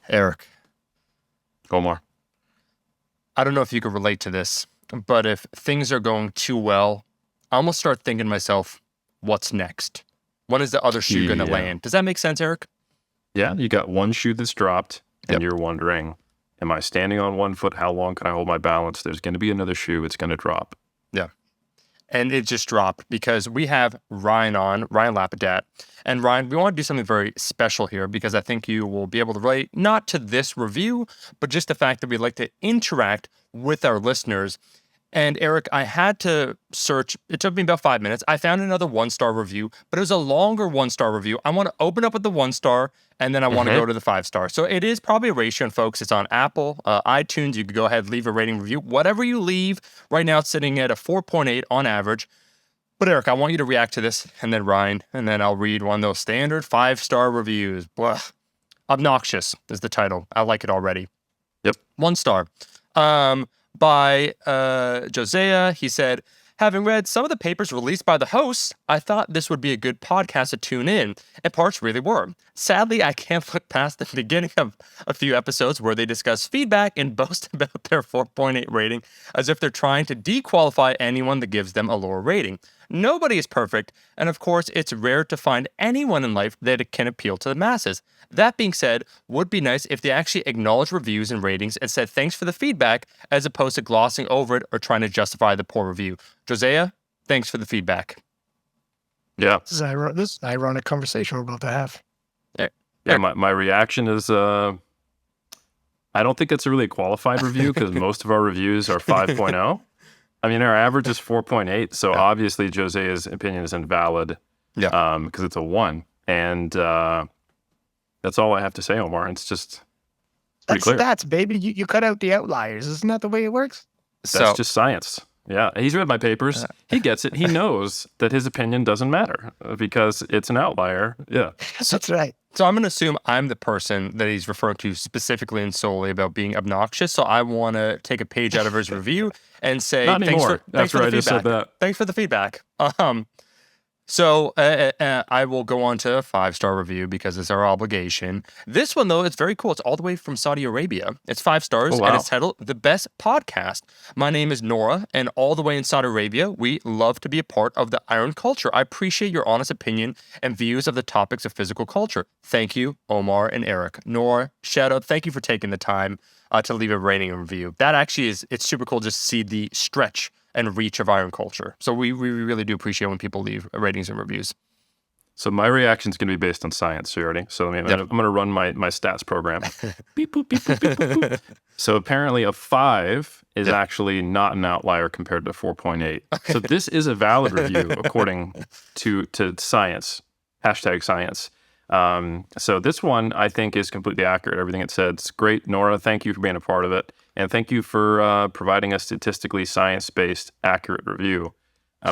Eric, Omar. I don't know if you could relate to this, but if things are going too well, I almost start thinking to myself, what's next? When is the other shoe going to Yeah. land? Does that make sense, Eric? Yeah, you got one shoe that's dropped, and Yep. you're wondering, am I standing on one foot? How long can I hold my balance? There's going to be another shoe. It's going to drop. Yeah. And it just dropped because we have Ryan on, Ryan Lapadat. And Ryan, we want to do something very special here because I think you will be able to relate not to this review, but just the fact that we'd like to interact with our listeners. And Eric, I had to search. It took me about 5 minutes. I found another 1-star review, but it was a longer 1-star review. I want to open up with the 1-star, and then I want to go to the 5-star. So it is probably a ratio, and folks. It's on Apple, iTunes. You can go ahead, leave a rating review. Whatever you leave, right now it's sitting at a 4.8 on average. But Eric, I want you to react to this, and then Ryan, and then I'll read one of those standard 5-star reviews. Blah. Obnoxious is the title. I like it already. Yep. 1 star. By Josiah, he said, having read some of the papers released by the hosts, I thought this would be a good podcast to tune in, and parts really were. Sadly, I can't look past the beginning of a few episodes where they discuss feedback and boast about their 4.8 rating as if they're trying to dequalify anyone that gives them a lower rating. Nobody is perfect, and of course, it's rare to find anyone in life that can appeal to the masses. That being said, would be nice if they actually acknowledge reviews and ratings and said thanks for the feedback as opposed to glossing over it or trying to justify the poor review. Josiah, thanks for the feedback. Yeah. This is an ironic conversation we're about to have. Yeah, my reaction is I don't think it's a really qualified review because most of our reviews are 5.0. I mean, our average is 4.8, so obviously Jose's opinion is invalid because it's a 1. And that's all I have to say, Omar. It's just pretty clear. That's stats, baby. You cut out the outliers. Isn't that the way it works? That's just science. Yeah, he's read my papers. He gets it. He knows that his opinion doesn't matter because it's an outlier. Yeah. That's right. So I'm going to assume I'm the person that he's referring to specifically and solely about being obnoxious. So I want to take a page out of his review and say, Not anymore. thanks for the I just said that. Thanks for the feedback. So I will go on to a 5-star review because it's our obligation. This one, though, it's very cool. It's all the way from Saudi Arabia. It's 5 stars, and it's titled The Best Podcast. My name is Nora, and all the way in Saudi Arabia, we love to be a part of the iron culture. I appreciate your honest opinion and views of the topics of physical culture. Thank you, Omar and Eric. Nora, shout out. Thank you for taking the time to leave a rating and review. That actually it's super cool just to see the stretch and reach of iron culture. So we really do appreciate when people leave ratings and reviews. So my reaction is going to be based on science already. So I'm going to run my stats program. Beep, boop, beep, boop, beep, boop, boop. So apparently a 5 is actually not an outlier compared to 4.8. So this is a valid review according to science, #science. So this one I think is completely accurate. Everything it said. It's great. Nora, thank you for being a part of it. And thank you for providing a statistically science-based accurate review,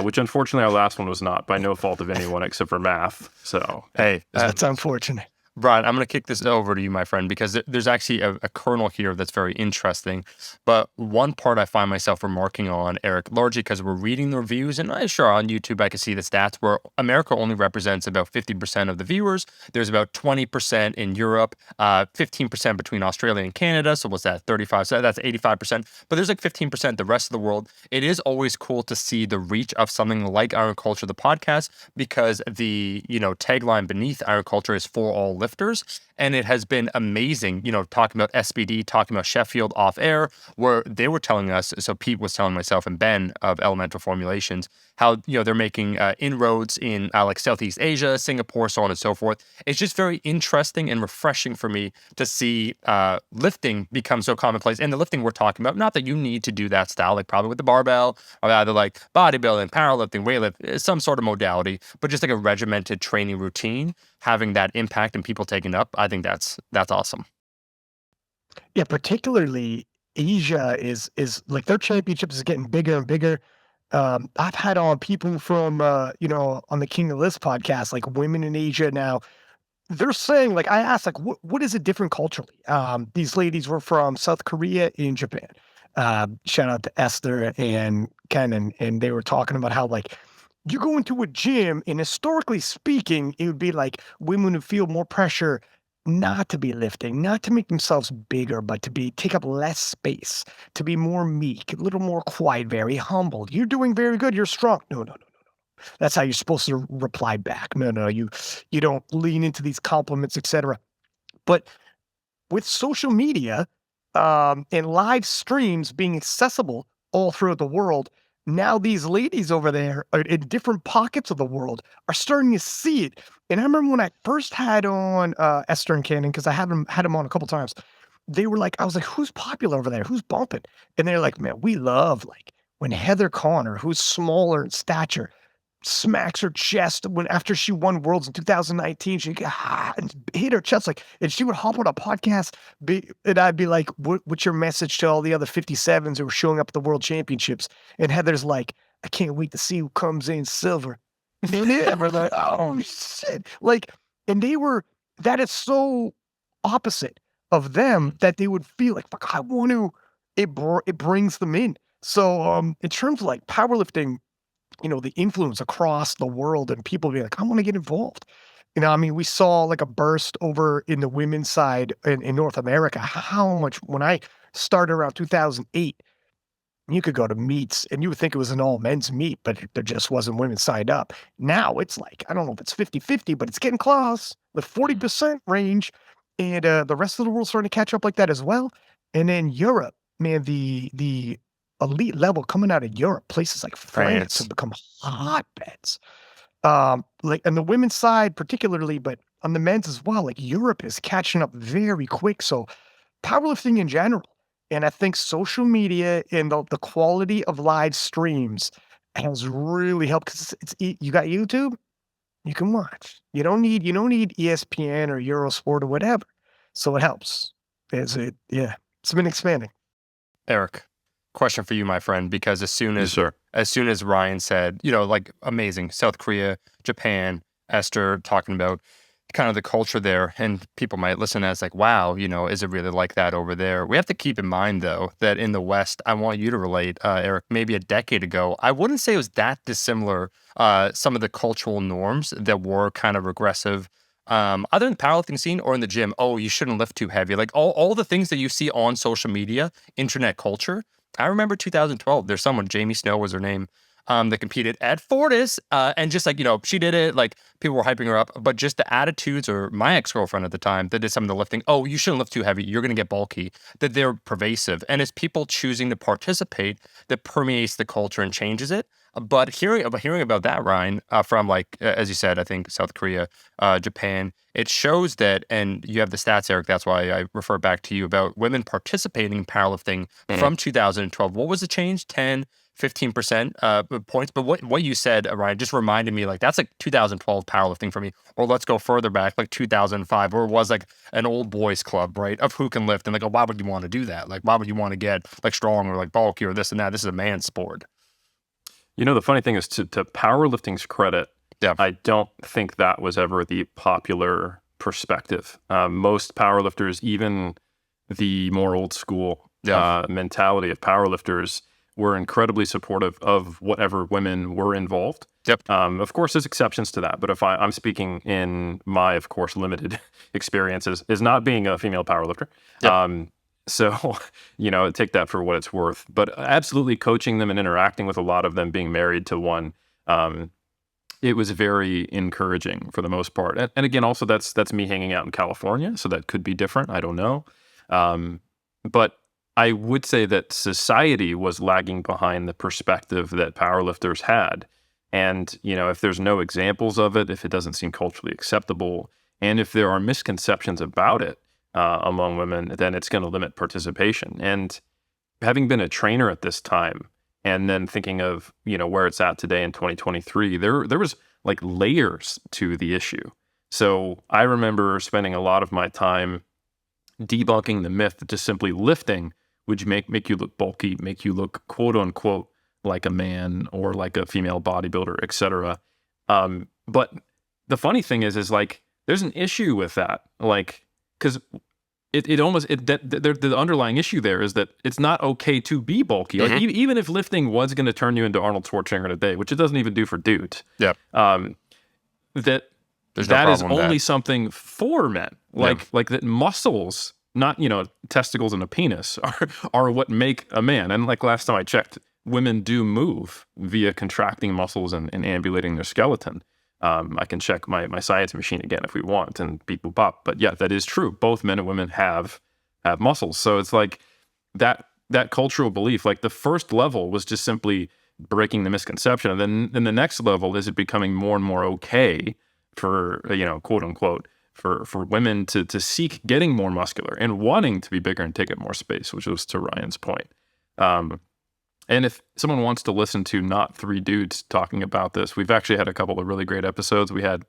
which unfortunately our last one was not by no fault of anyone except for math. So, hey, that's unfortunate. Brian, I'm going to kick this over to you, my friend, because there's actually a kernel here that's very interesting. But one part I find myself remarking on, Eric, largely because we're reading the reviews, and sure, on YouTube I can see the stats where America only represents about 50% of the viewers. There's about 20% in Europe, 15% between Australia and Canada. So what's that, 35? So that's 85%. But there's like 15% the rest of the world. It is always cool to see the reach of something like Iron Culture, the podcast, because the tagline beneath Iron Culture is for all lifters, and it has been amazing, talking about SBD, talking about Sheffield off air, where they were telling us, so Pete was telling myself and Ben of Elemental Formulations, how, they're making inroads in like Southeast Asia, Singapore, so on and so forth. It's just very interesting and refreshing for me to see lifting become so commonplace. And the lifting we're talking about, not that you need to do that style, like probably with the barbell, or either like bodybuilding, powerlifting, weightlift, some sort of modality, but just like a regimented training routine, having that impact and people taking up, I think that's awesome. Yeah, particularly Asia is like their championships is getting bigger and bigger. I've had on people from on the King of List podcast, like women in Asia now. They're saying, like, I asked, like, what is it different culturally? These ladies were from South Korea and Japan. Shout out to Esther and Ken, and they were talking about how, like, you go into a gym and historically speaking, it would be like women would feel more pressure not to be lifting, not to make themselves bigger, but to take up less space, to be more meek, a little more quiet, very humble. You're doing very good. You're strong. No, no, no. That's how you're supposed to reply back. No, no, you don't lean into these compliments, etc. But with social media and live streams being accessible all throughout the world, now these ladies over there in different pockets of the world are starting to see it. And I remember when I first had on Esther and Cannon, because I had him on a couple times. They were like, I was like, who's popular over there? Who's bumping? And they're like, man, we love like when Heather Connor, who's smaller in stature, smacks her chest when after she won Worlds in 2019, she and hit her chest like, and she would hop on a podcast, and I'd be like, "What's your message to all the other 57s who are showing up at the World Championships?" And Heather's like, "I can't wait to see who comes in silver." And they were like, "Oh shit!" Like, and they were that is so opposite of them that they would feel like, "Fuck, I want to." It brings them in. So, in terms of like powerlifting, the influence across the world and people be like, I want to get involved. I mean, we saw like a burst over in the women's side in North America. How much when I started around 2008, you could go to meets and you would think it was an all men's meet, but there just wasn't women signed up. Now it's like, I don't know if it's 50-50, but it's getting close, the 40% range. And the rest of the world's starting to catch up like that as well. And then Europe, man, the elite level coming out of Europe, places like France have become hotbeds. Like on the women's side particularly, but on the men's as well, like Europe is catching up very quick. So powerlifting in general, and I think social media and the quality of live streams has really helped because you got YouTube, you can watch. You don't need ESPN or Eurosport or whatever. So it helps. Yeah, it's been expanding. Eric, question for you, my friend, because as soon as Ryan said, like amazing, South Korea, Japan, Esther talking about kind of the culture there, and people might listen as like, wow, is it really like that over there? We have to keep in mind, though, that in the West, I want you to relate, Eric, maybe a decade ago, I wouldn't say it was that dissimilar, some of the cultural norms that were kind of regressive, either in the powerlifting scene or in the gym. Oh, you shouldn't lift too heavy. Like all the things that you see on social media, internet culture. I remember 2012, there's someone, Jamie Snow was her name, that competed at Fortis, and just like, she did it, like people were hyping her up, but just the attitudes, or my ex-girlfriend at the time that did some of the lifting, oh, you shouldn't lift too heavy, you're going to get bulky, that they're pervasive. And it's people choosing to participate that permeates the culture and changes it. But hearing about that, Ryan, from like, as you said, I think South Korea, Japan, it shows that, and you have the stats, Eric, that's why I refer back to you about women participating in powerlifting from 2012. What was the change? 10, 15% points. But what you said, Ryan, just reminded me, like, that's like 2012 powerlifting for me. Or let's go further back, like 2005, where it was like an old boys club, right, of who can lift. And like, oh, why would you want to do that? Like, why would you want to get like strong or like bulky or this and that? This is a man's sport. The funny thing is, to powerlifting's credit, I don't think that was ever the popular perspective. Most powerlifters, even the more old school mentality of powerlifters, were incredibly supportive of whatever women were involved. Of course, there's exceptions to that, but if I'm speaking in my, of course, limited experiences, is not being a female powerlifter. So, take that for what it's worth. But absolutely coaching them and interacting with a lot of them, being married to one, it was very encouraging for the most part. And again, also that's me hanging out in California, so that could be different. I don't know. But I would say that society was lagging behind the perspective that powerlifters had. And, if there's no examples of it, if it doesn't seem culturally acceptable, and if there are misconceptions about it, among women, then it's going to limit participation. And having been a trainer at this time, and then thinking of, where it's at today in 2023, there was like layers to the issue. So I remember spending a lot of my time debunking the myth that just simply lifting would make you look bulky, make you look quote unquote like a man or like a female bodybuilder, etc. But the funny thing is like there's an issue with that, like, because the underlying issue there is that it's not okay to be bulky. Like, even if lifting was going to turn you into Arnold Schwarzenegger in a day, which it doesn't even do for dudes. That There's no that is problem with only that. something for men. Like that muscles, not, testicles and a penis are what make a man. And like last time I checked, women do move via contracting muscles and ambulating their skeleton. I can check my science machine again if we want and beep boop pop. But yeah, that is true. Both men and women have muscles. So it's like that cultural belief. Like the first level was just simply breaking the misconception, and then the next level is it becoming more and more okay for quote unquote for women to seek getting more muscular and wanting to be bigger and take up more space, which was to Ryan's point. And if someone wants to listen to not three dudes talking about this, we've actually had a couple of really great episodes. We had,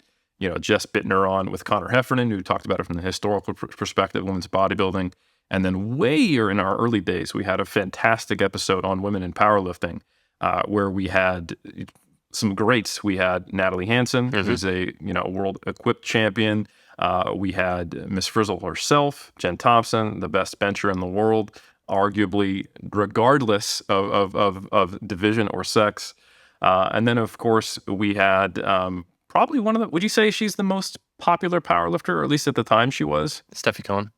Jess Buettner on with Connor Heffernan, who talked about it from the historical perspective, women's bodybuilding. And then way in our early days, we had a fantastic episode on women in powerlifting, where we had some greats. We had Natalie Hansen, who's a world equipped champion. We had Miss Frizzle herself, Jen Thompson, the best bencher in the world, arguably regardless of division or sex. And then, of course, we had probably one of the, would you say she's the most popular powerlifter, or at least at the time she was? Steffi Cohen.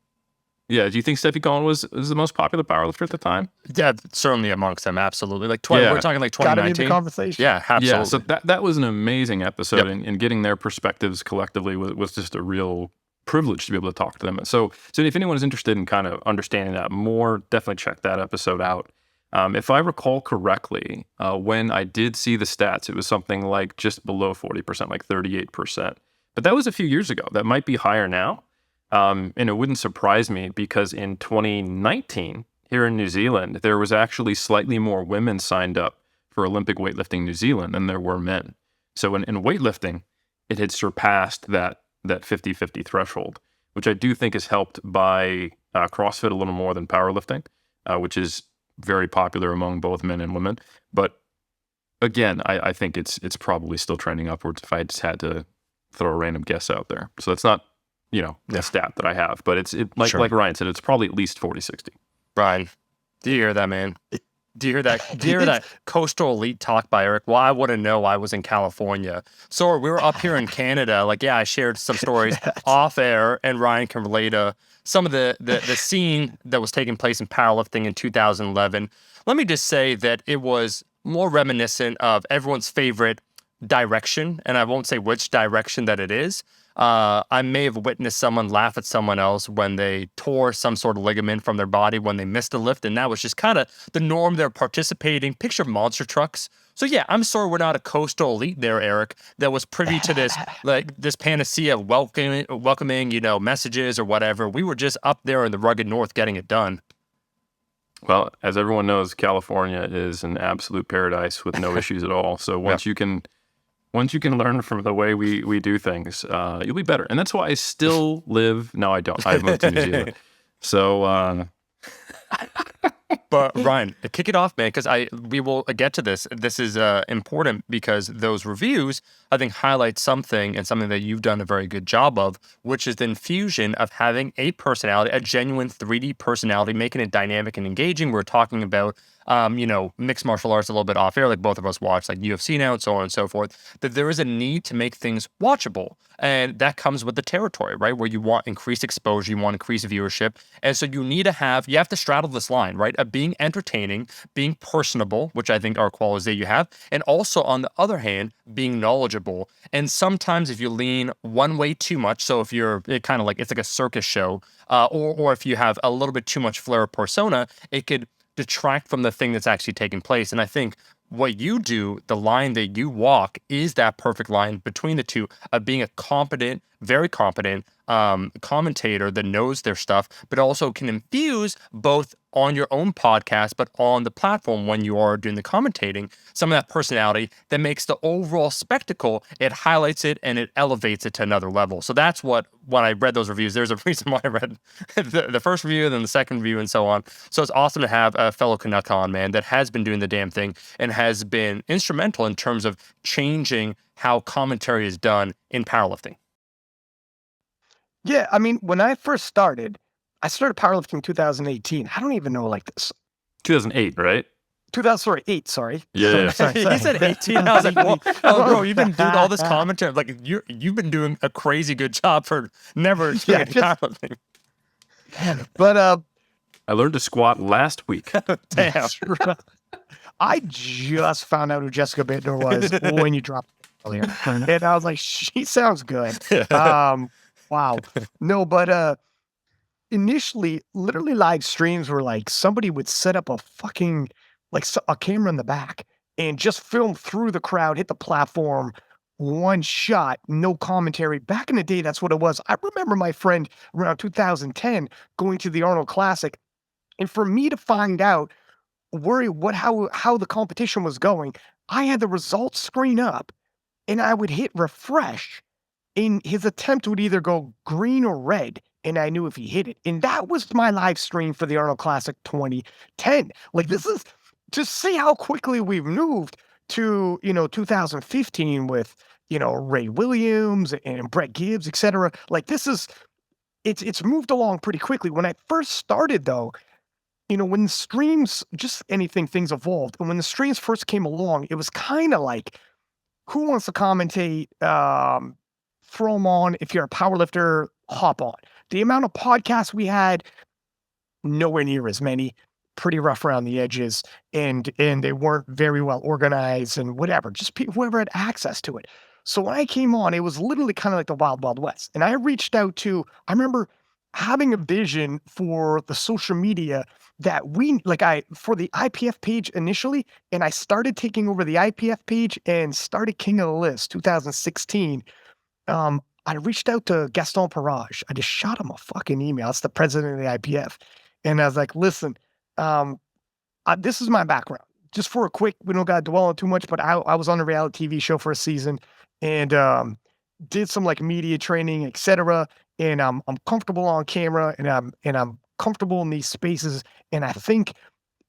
Yeah, do you think Steffi Cohen was the most popular powerlifter at the time? Yeah, certainly amongst them, absolutely. Like we're talking like 2019. Gotta be in the conversation. Yeah, absolutely. Yeah, so that was an amazing episode, and getting their perspectives collectively was just a real privilege to be able to talk to them. So if anyone is interested in kind of understanding that more, definitely check that episode out. If I recall correctly, when I did see the stats, it was something like just below 40%, like 38%. But that was a few years ago. That might be higher now. And it wouldn't surprise me, because in 2019, here in New Zealand, there was actually slightly more women signed up for Olympic weightlifting New Zealand than there were men. So in weightlifting, it had surpassed that 50-50 threshold, which I do think is helped by CrossFit a little more than powerlifting, which is very popular among both men and women. But again, I think it's probably still trending upwards if I just had to throw a random guess out there. So it's not a stat that I have, but it's like Ryan said, it's probably at least 40-60. Ryan, do you hear that, man? Do you hear that? Do you hear that coastal elite talk by Eric? Well, I wouldn't know. I was in California. So we were up here in Canada. Like, yeah, I shared some stories off air, and Ryan can relate some of the scene that was taking place in powerlifting in 2011. Let me just say that it was more reminiscent of everyone's favorite direction, and I won't say which direction that it is. I may have witnessed someone laugh at someone else when they tore some sort of ligament from their body when they missed a lift, and that was just kind of the norm. They're participating. Picture monster trucks. So yeah, I'm sorry we're not a coastal elite there, Eric, that was privy to this panacea of welcoming, messages or whatever. We were just up there in the rugged north getting it done. Well, as everyone knows, California is an absolute paradise with no issues at all. So once you can learn from the way we do things, you'll be better. And that's why I still live. No, I don't. I've moved to New Zealand. So, but Ryan, kick it off, man, because we will get to this. This is important because those reviews, I think, highlight something, and something that you've done a very good job of, which is the infusion of having a personality, a genuine 3D personality, making it dynamic and engaging. We're talking about mixed martial arts a little bit off air, like both of us watch like UFC now and so on and so forth, that there is a need to make things watchable. And that comes with the territory, right? Where you want increased exposure, you want increased viewership. And so you have to straddle this line, right? Of being entertaining, being personable, which I think are qualities that you have. And also on the other hand, being knowledgeable. And sometimes if you lean one way too much, so if you're it's like a circus show, or if you have a little bit too much flair or persona, it could detract from the thing that's actually taking place. And I think what you do, the line that you walk, is that perfect line between the two of being a competent, very competent commentator that knows their stuff, but also can infuse both on your own podcast, but on the platform when you are doing the commentating, some of that personality that makes the overall spectacle, it highlights it and it elevates it to another level. So that's when I read those reviews, there's a reason why I read the first review, then the second review, and so on. So it's awesome to have a fellow Canuck on, man, that has been doing the damn thing and has been instrumental in terms of changing how commentary is done in powerlifting. Yeah, I mean, when I first started, I started powerlifting in 2018. I don't even know like this. 2008, right? 2008, 8, sorry. Yeah. Sorry. He said 18. I was like, well, oh, bro, you've been doing all this commentary. Like, you've been doing a crazy good job for never experiencing powerlifting. But I learned to squat last week. Damn. I just found out who Jessica Buettner was when you dropped it earlier. And I was like, she sounds good. Wow. No, but initially, literally live streams were like somebody would set up a fucking a camera in the back and just film through the crowd, hit the platform, one shot, no commentary. Back in the day, that's what it was. I remember my friend around 2010 going to the Arnold Classic, and for me to find out how the competition was going, I had the results screen up, and I would hit refresh, and his attempt would either go green or red, and I knew if he hit it. And that was my live stream for the Arnold Classic 2010. Like, this is just see how quickly we've moved to, 2015 with, Ray Williams and Brett Gibbs, etc. Like, it's moved along pretty quickly. When I first started, though, when the streams, just anything, things evolved. And when the streams first came along, it was kind of like, who wants to commentate? Throw them on. If you're a powerlifter, hop on. The amount of podcasts we had, nowhere near as many, pretty rough around the edges, and they weren't very well organized and whatever, just whoever had access to it. So when I came on, it was literally kind of like the Wild Wild West. And I remember having a vision for the social media that for the IPF page initially, and I started taking over the IPF page and started King of the List 2016. I reached out to Gaston Parage. I just shot him a fucking email. It's the president of the IPF. And I was like, listen, this is my background. Just for a quick, we don't got to dwell on too much, but I was on a reality TV show for a season and did some like media training, etc. And I'm comfortable on camera and I'm comfortable in these spaces. And I think,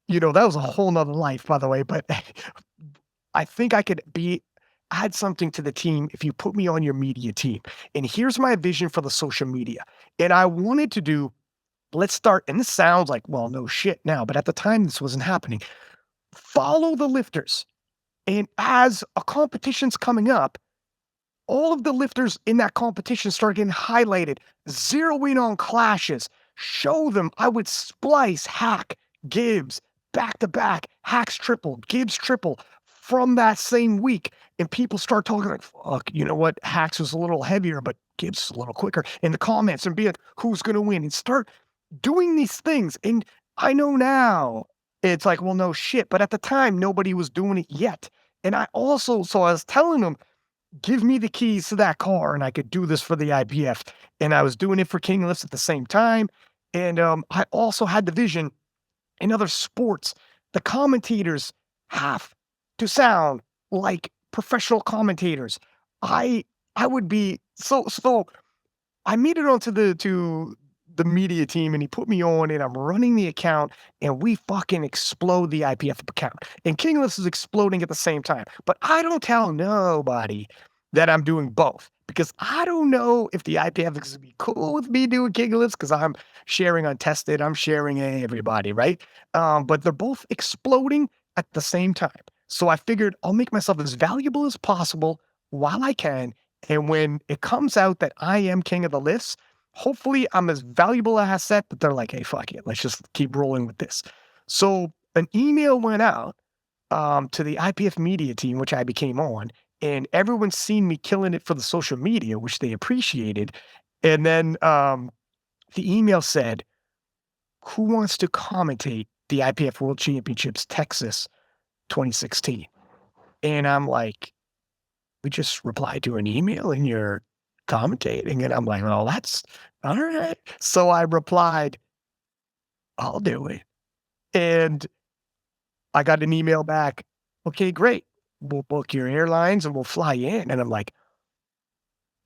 that was a whole nother life, by the way, but I think I could add something to the team if you put me on your media team. And here's my vision for the social media. And I wanted to do, let's start, and this sounds like, well, no shit now, but at the time this wasn't happening. Follow the lifters. And as a competition's coming up, all of the lifters in that competition start getting highlighted, zero in on clashes, show them. I would splice Hack, Gibbs, back to back, Hack's triple, Gibbs triple from that same week. And people start talking like, fuck, you know what? Hacks was a little heavier, but Gibbs is a little quicker in the comments and be like, who's going to win? And start doing these things. And I know now it's like, well, no shit. But at the time, nobody was doing it yet. And so I was telling them, give me the keys to that car and I could do this for the IPF. And I was doing it for King Lifts at the same time. And I also had the vision in other sports, the commentators have to sound like professional commentators. I would be so I made it onto the media team and he put me on and I'm running the account and we fucking explode the IPF account. And King Lifts is exploding at the same time. But I don't tell nobody that I'm doing both because I don't know if the IPF is going to be cool with me doing King Lifts because I'm sharing untested, I'm sharing everybody, right? But they're both exploding at the same time. So I figured I'll make myself as valuable as possible while I can. And when it comes out that I am King of the Lifts, hopefully I'm as valuable an asset that they're like, hey, fuck it. Let's just keep rolling with this. So an email went out to the IPF media team, which I became on, and everyone's seen me killing it for the social media, which they appreciated. And then the email said, who wants to commentate the IPF World Championships, Texas 2016? And I'm like, we just replied to an email and you're commentating. And I'm like, well, that's all right. So I replied, I'll do it. And I got an email back. Okay, great. We'll book your airlines and we'll fly in. And I'm like,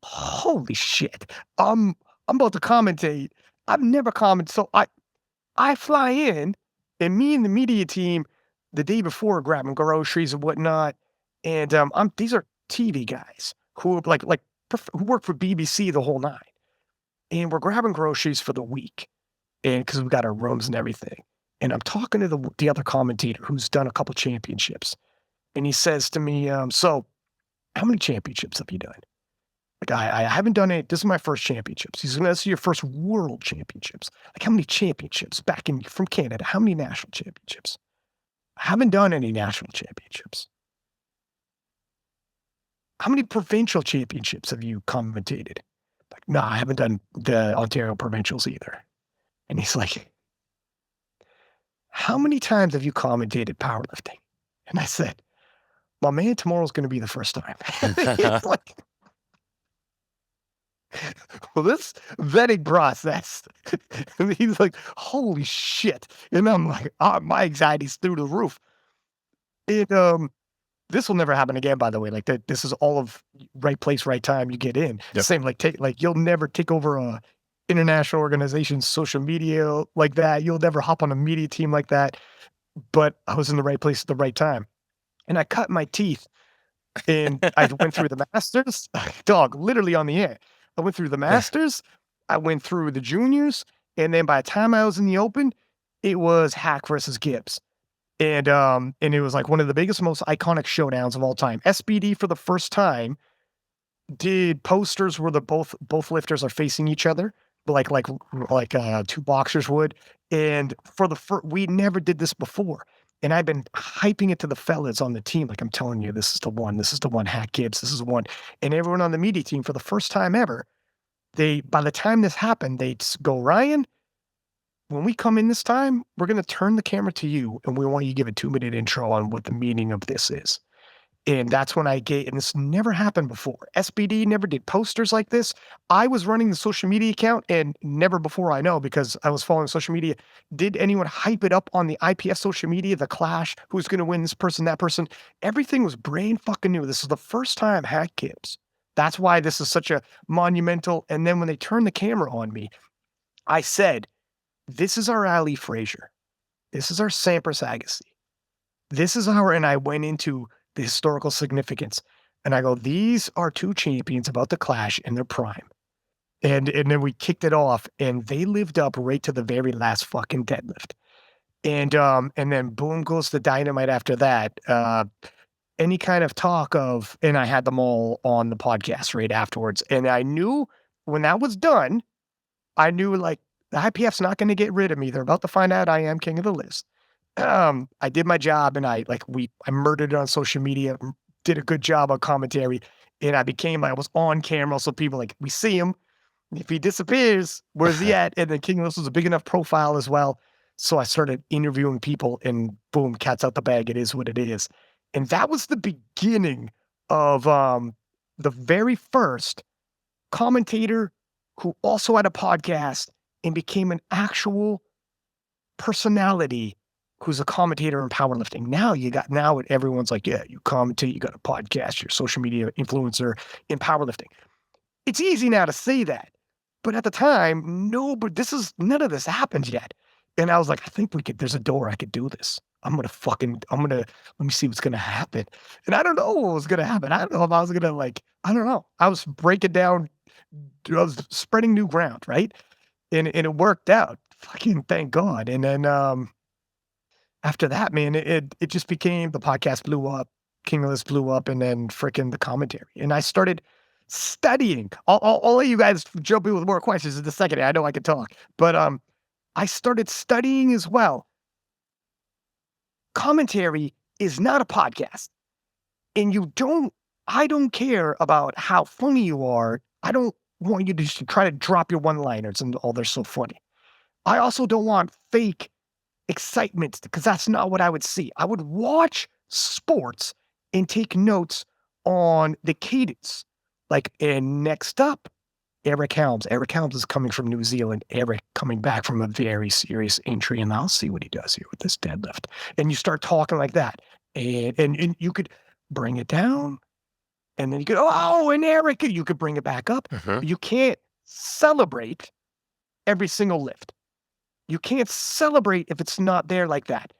holy shit. I'm about to commentate. I've never commented. So I fly in and me and the media team the day before grabbing groceries and whatnot. And these are TV guys who are who work for BBC the whole night. And we're grabbing groceries for the week. And because we've got our rooms and everything. And I'm talking to the other commentator who's done a couple championships. And he says to me, so how many championships have you done? Like, I haven't done it. This is my first championships. He's going to see your first world championships. Like, how many championships back from Canada? How many national championships? I haven't done any national championships. How many provincial championships have you commentated? Like, no, I haven't done the Ontario provincials either. And he's like, how many times have you commentated powerlifting? And I said, my man, tomorrow's going to be the first time. He's like, well, this vetting process. And he's like, holy shit. And I'm like, my anxiety's through the roof. This will never happen again, by the way. Like, that, this is all of right place, right time. You get in. Yep. Same, like you'll never take over a international organization's social media like that. You'll never hop on a media team like that. But I was in the right place at the right time, and I cut my teeth. And I went through the Masters, dog, literally on the air. I went through the Masters, I went through the juniors, and then by the time I was in the Open, it was Hack versus Gibbs. And it was like one of the biggest, most iconic showdowns of all time. SBD for the first time did posters where both lifters are facing each other, like two boxers would. And for we never did this before. And I've been hyping it to the fellas on the team. Like, I'm telling you, this is the one, Hack Gibbs, this is the one. And everyone on the media team, for the first time ever, by the time this happened, they'd go, Ryan, when we come in this time, we're going to turn the camera to you, and we want you to give a 2-minute intro on what the meaning of this is. And that's when and this never happened before. SBD never did posters like this. I was running the social media account, and never before, I know, because I was following social media, did anyone hype it up on the IPF social media, the clash, who's going to win, this person, that person. Everything was brain fucking new. This is the first time Hack Gibbs. That's why this is such a monumental. And then when they turned the camera on me, I said, this is our Ali Frazier. This is our Sampras Agassi. This is and I went into the historical significance. And I go, these are two champions about to clash in their prime. And then we kicked it off, and they lived up right to the very last fucking deadlift. And then boom goes the dynamite after that. Any kind of talk of, and I had them all on the podcast right afterwards. And I knew when that was done, I knew, like, the IPF's not going to get rid of me. They're about to find out I am king of the list. I did my job, and I murdered it on social media, did a good job on commentary, and I was on camera. So people, like, we see him. If he disappears, where's he at? And then King of the List was a big enough profile as well. So I started interviewing people, and boom, cat's out the bag. It is what it is. And that was the beginning of the very first commentator who also had a podcast and became an actual personality who's a commentator in powerlifting. Now everyone's like, yeah, you commentate, you got a podcast, you're a social media influencer in powerlifting. It's easy now to say that. But at the time, none of this happened yet. And I was like, I think there's a door I could do this. Let me see what's going to happen. And I don't know what was going to happen. I don't know if I was going to, I don't know. I was breaking down, I was spreading new ground, right? And it worked out. Fucking thank God. And then after that, man, it just became, the podcast blew up, King of the List blew up, and then freaking the commentary. And I started studying. I'll let you guys jump in with more questions in a second. I know I can talk. But I started studying as well. Commentary is not a podcast. And I don't care about how funny you are. I don't want you to just try to drop your one-liners and, oh, they're so funny. I also don't want fake excitement, because that's not what I would see. I would watch sports and take notes on the cadence. And next up, Eric Helms. Eric Helms is coming from New Zealand. Eric coming back from a very serious injury, and I'll see what he does here with this deadlift. And you start talking like that, and you could bring it down, and then you could, and Eric, you could bring it back up. Mm-hmm. You can't celebrate every single lift. You can't celebrate if it's not there like that,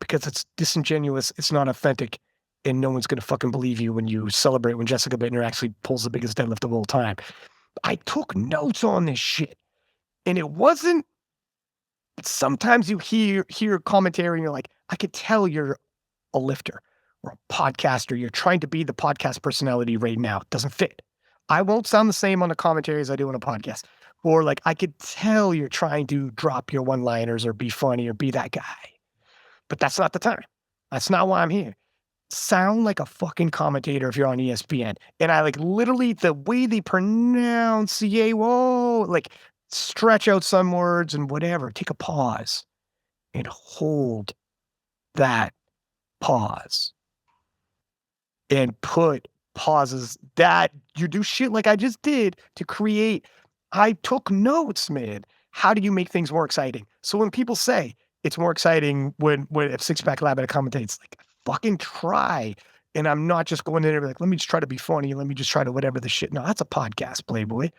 because it's disingenuous, it's not authentic, and no one's going to fucking believe you when you celebrate when Jessica Buettner actually pulls the biggest deadlift of all time. I took notes on this shit, and it wasn't Sometimes you hear commentary and you're like, I could tell you're a lifter or a podcaster. You're trying to be the podcast personality right now. It doesn't fit. I won't sound the same on a commentary as I do on a podcast. Or like, I could tell you're trying to drop your one-liners or be funny or be that guy. But that's not the time. That's not why I'm here. Sound like a fucking commentator if you're on ESPN. And I like literally the way they pronounce whoa, like stretch out some words and whatever. Take a pause and hold that pause and put pauses that you do shit like I just did to create. I took notes, man. How do you make things more exciting? So when people say it's more exciting when if Six Pack Lapadat commentates, like fucking try. And I'm not just going in there like, let me just try to be funny. Let me just try to whatever the shit. No, that's a podcast, Playboy.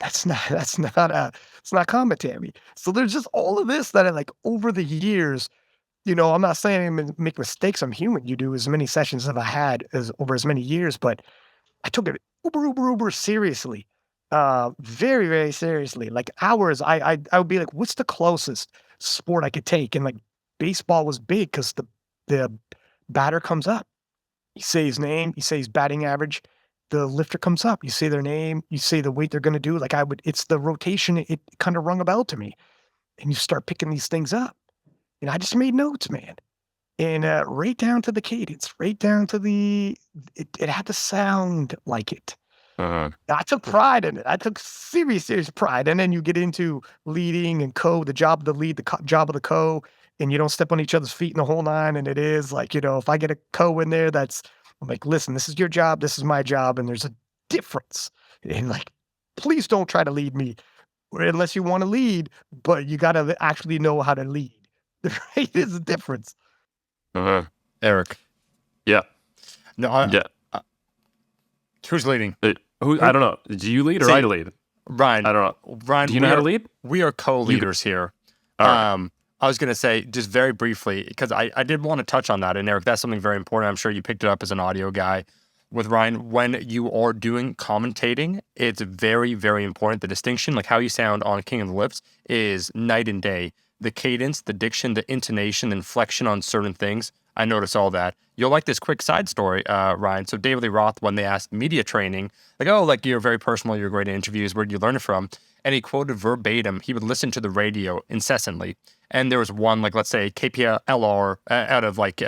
It's not commentary. So there's just all of this that I like over the years. I'm not saying I make mistakes. I'm human. You do as many sessions as I had as over as many years, but I took it uber seriously. Very, very seriously. Like hours, I would be like, what's the closest sport I could take? And like baseball was big because the batter comes up. You say his name, you say his batting average, the lifter comes up, you say their name, you say the weight they're gonna do. Like it's the rotation, it kind of rung a bell to me. And you start picking these things up. And I just made notes, man. And right down to the cadence, right down to it had to sound like it. Uh-huh. I took pride in it. I took serious pride. And then you get into leading and the job of the lead, job of the and you don't step on each other's feet in the whole nine. And it is like, if I get a in there, I'm like, listen, this is your job. This is my job. And there's a difference. And like, please don't try to lead me unless you want to lead, but you got to actually know how to lead. Right? There's a difference. Uh-huh. Eric. Yeah. No, yeah. Who's leading? I don't know. Do you lead or I lead? Ryan. I don't know. Ryan, do you know how to lead? We are co-leaders here. Right. I was going to say, just very briefly, because I did want to touch on that. And Eric, that's something very important. I'm sure you picked it up as an audio guy with Ryan. When you are doing commentating, it's very, very important. The distinction, like how you sound on King of the Lips, is night and day. The cadence, the diction, the intonation, the inflection on certain things. I notice all that. You'll like this quick side story, Ryan. So David Lee Roth, when they asked media training, like, oh, like you're very personal, you're great at interviews, where'd you learn it from? And he quoted verbatim, he would listen to the radio incessantly. And there was one, like, let's say KPLR out of like,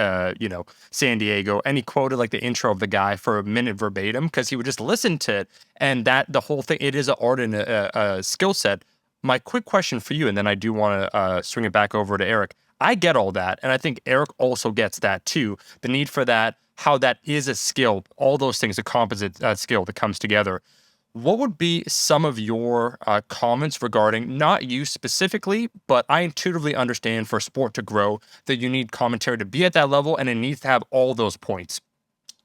San Diego. And he quoted like the intro of the guy for a minute verbatim because he would just listen to it. And that the whole thing, it is an art and a skill set. My quick question for you, and then I do want to swing it back over to Eric. I get all that, and I think Eric also gets that too. The need for that, how that is a skill, all those things, a composite skill that comes together. What would be some of your comments regarding, not you specifically, but I intuitively understand for sport to grow that you need commentary to be at that level, and it needs to have all those points.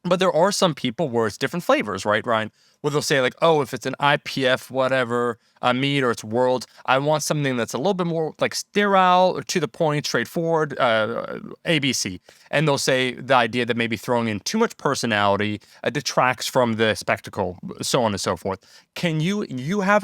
But there are some people where it's different flavors, right, Ryan? Where they'll say like, oh, if it's an IPF whatever meet or it's world, I want something that's a little bit more like sterile or to the point, straightforward, ABC. And they'll say the idea that maybe throwing in too much personality detracts from the spectacle, so on and so forth. Can you have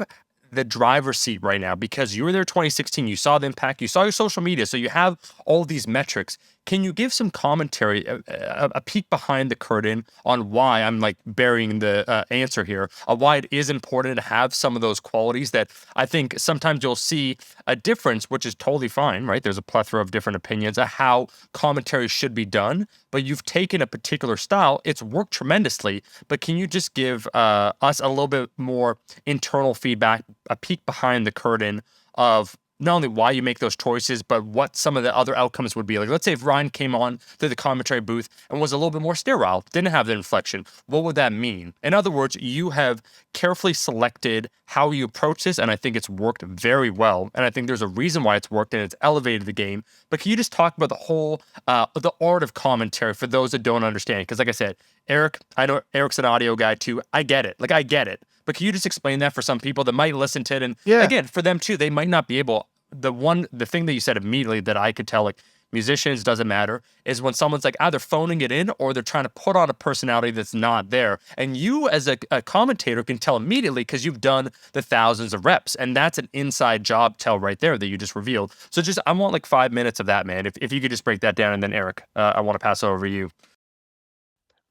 the driver's seat right now because you were there 2016, you saw the impact, you saw your social media, so you have all these metrics. Can you give some commentary, a peek behind the curtain on why I'm like burying the answer here, why it is important to have some of those qualities that I think sometimes you'll see a difference, which is totally fine, right? There's a plethora of different opinions of how commentary should be done, but you've taken a particular style. It's worked tremendously, but can you just give us a little bit more internal feedback, a peek behind the curtain of not only why you make those choices, but what some of the other outcomes would be. Like, let's say if Ryan came on to the commentary booth and was a little bit more sterile, didn't have the inflection, what would that mean? In other words, you have carefully selected how you approach this, and I think it's worked very well. And I think there's a reason why it's worked and it's elevated the game. But can you just talk about the whole, the art of commentary for those that don't understand? Because like I said, Eric, I know Eric's an audio guy too. I get it. Like, I get it. But can you just explain that for some people that might listen to it? And again, for them too, they might not be able. The thing that you said immediately that I could tell, like, musicians, doesn't matter, is when someone's like either phoning it in or they're trying to put on a personality that's not there. And you as a commentator can tell immediately because you've done the thousands of reps. And that's an inside job tell right there that you just revealed. So just, I want like 5 minutes of that, man. If you could just break that down. And then Eric, I want to pass over to you.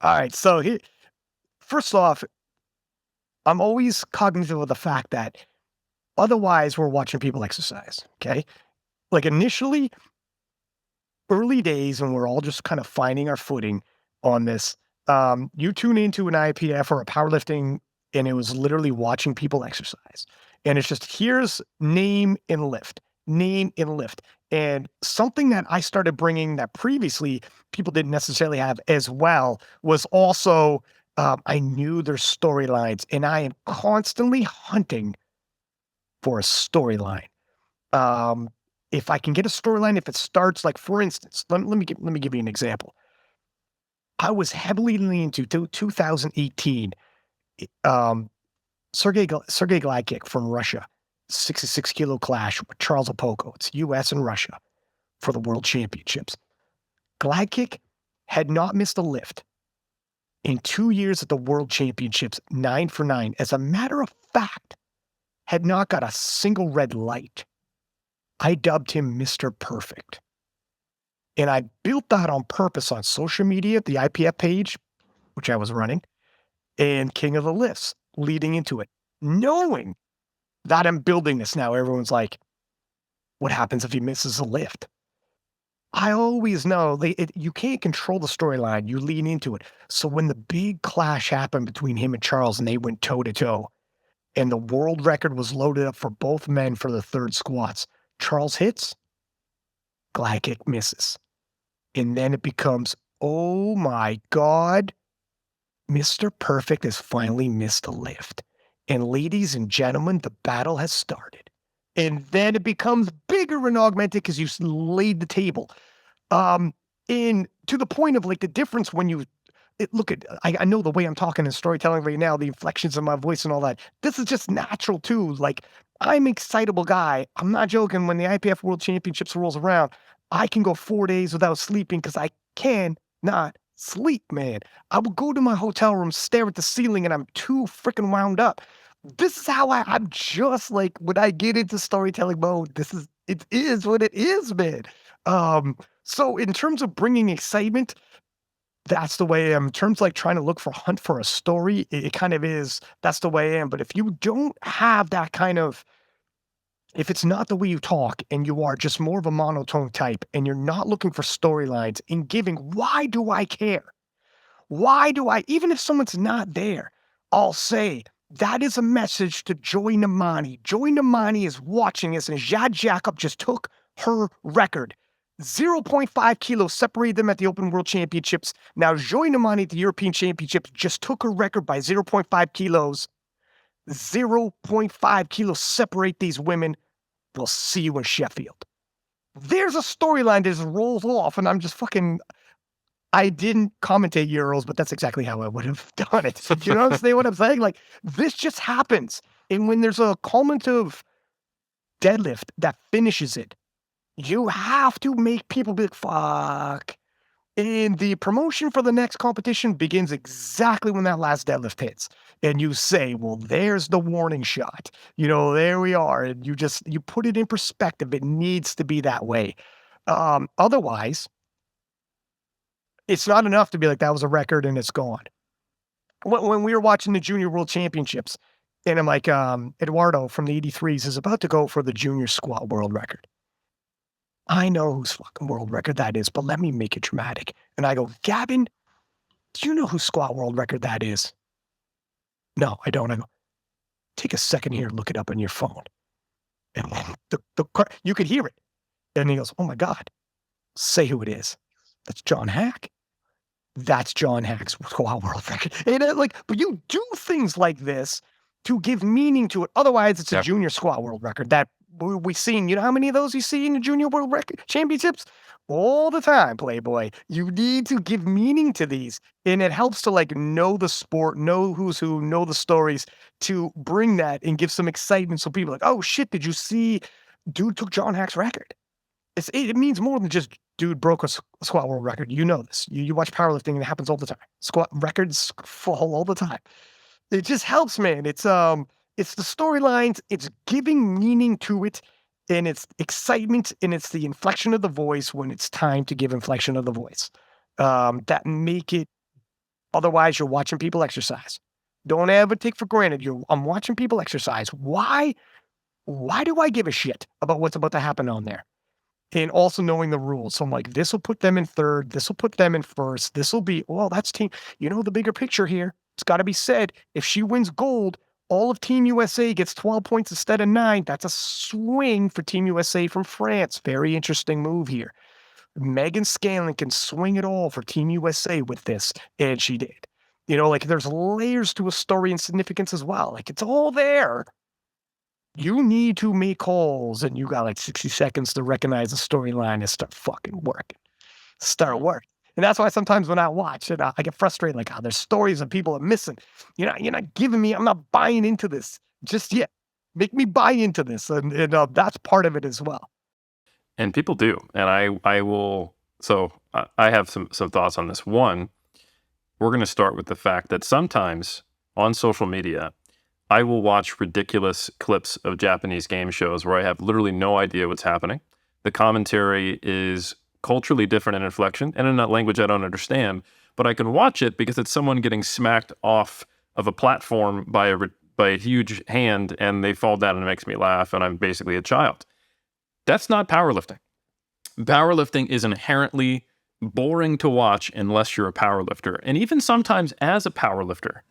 All right. So first off, I'm always cognizant of the fact that otherwise we're watching people exercise. Okay. Like initially, early days when we're all just kind of finding our footing on this, you tune into an IPF or a powerlifting, and it was literally watching people exercise. And it's just, here's name and lift, name and lift. And something that I started bringing that previously people didn't necessarily have as well was also, I knew their storylines, and I am constantly hunting for a storyline. If I can get a storyline, if it starts, like for instance, let me give you an example. I was heavily leaning to 2018. Sergey Gladkick from Russia, 66 kilo clash with Charles Opoko. It's U.S. and Russia for the World Championships. Gladkick had not missed a lift in 2 years at the World Championships, 9 for 9. As a matter of fact, had not got a single red light. I dubbed him Mr. Perfect. And I built that on purpose on social media, the IPF page, which I was running, and King of the Lifts leading into it. Knowing that I'm building this now, everyone's like, what happens if he misses a lift? I always know you can't control the storyline. You lean into it. So when the big clash happened between him and Charles and they went toe-to-toe, and the world record was loaded up for both men for the third squats, Charles hits, Gladkick misses. And then it becomes, oh my God, Mr. Perfect has finally missed a lift. And ladies and gentlemen, the battle has started. And then it becomes bigger and augmented because you laid the table. And to the point of like the difference when you look at, I know the way I'm talking in storytelling right now, the inflections of my voice and all that. This is just natural too. Like, I'm an excitable guy. I'm not joking. When the IPF World Championships rolls around, I can go 4 days without sleeping because I cannot sleep, man. I will go to my hotel room, stare at the ceiling, and I'm too freaking wound up. This is how I'm just like, when I get into storytelling mode, it is what it is, man. So in terms of bringing excitement, that's the way I am. In terms of like trying to hunt for a story, it kind of is, that's the way I am. But if you don't have that kind of, if it's not the way you talk and you are just more of a monotone type and you're not looking for storylines and giving, why do I care? Why do I, even if someone's not there, I'll say, that is a message to Joy Namani. Joy Namani is watching this, and Jad Jacob just took her record. 0.5 kilos separated them at the Open World Championships. Now, Joy Namani at the European Championships just took her record by 0.5 kilos. 0.5 kilos separate these women. We'll see you in Sheffield. There's a storyline that just rolls off, and I'm just fucking... I didn't commentate Euros, but that's exactly how I would have done it. Do you understand what I'm saying? Like, this just happens. And when there's a cumulative deadlift that finishes it, you have to make people be like, fuck. And the promotion for the next competition begins exactly when that last deadlift hits. And you say, well, there's the warning shot. There we are. And you put it in perspective. It needs to be that way. Otherwise, it's not enough to be like, that was a record and it's gone. When we were watching the Junior World Championships, and I'm like, Eduardo from the 83s is about to go for the junior squat world record. I know whose fucking world record that is, but let me make it dramatic. And I go, Gavin, do you know whose squat world record that is? No, I don't. I go, take a second here and look it up on your phone. And you could hear it. And he goes, oh my God, say who it is. That's John Hack. That's John Hack's squat world record. But you do things like this to give meaning to it. Otherwise, it's a junior squat world record that we've seen. You know how many of those you see in the Junior World Record Championships? All the time, Playboy. You need to give meaning to these. And it helps to know the sport, know who's who, know the stories, to bring that and give some excitement so people are like, oh shit, did you see dude took John Hack's record? it means more than just dude broke a squat world record. You know this. You watch powerlifting and it happens all the time. Squat records fall all the time. It just helps, man. It's the storylines, it's giving meaning to it, and it's excitement, and it's the inflection of the voice when it's time to give inflection of the voice. That make it otherwise you're watching people exercise. Don't ever take for granted I'm watching people exercise. Why do I give a shit about what's about to happen on there? And also knowing the rules. So I'm like, this will put them in third. This will put them in first. This will be, well, that's team. You know, the bigger picture here. It's got to be said. If she wins gold, all of Team USA gets 12 points instead of 9. That's a swing for Team USA from France. Very interesting move here. Megan Scanlon can swing it all for Team USA with this. And she did. You know, like there's layers to a story and significance as well. Like it's all there. You need to make calls, and you got like 60 seconds to recognize the storyline and start fucking working. Start working. And that's why sometimes when I watch it, I get frustrated, like, there's stories that people are missing. You're not giving me, I'm not buying into this just yet. Make me buy into this. And that's part of it as well. And people do. And I will, so I have some thoughts on this. One, we're going to start with the fact that sometimes on social media, I will watch ridiculous clips of Japanese game shows where I have literally no idea what's happening. The commentary is culturally different in inflection and in a language I don't understand, but I can watch it because it's someone getting smacked off of a platform by a huge hand and they fall down and it makes me laugh and I'm basically a child. That's not powerlifting. Powerlifting is inherently boring to watch unless you're a powerlifter. And even sometimes as a powerlifter,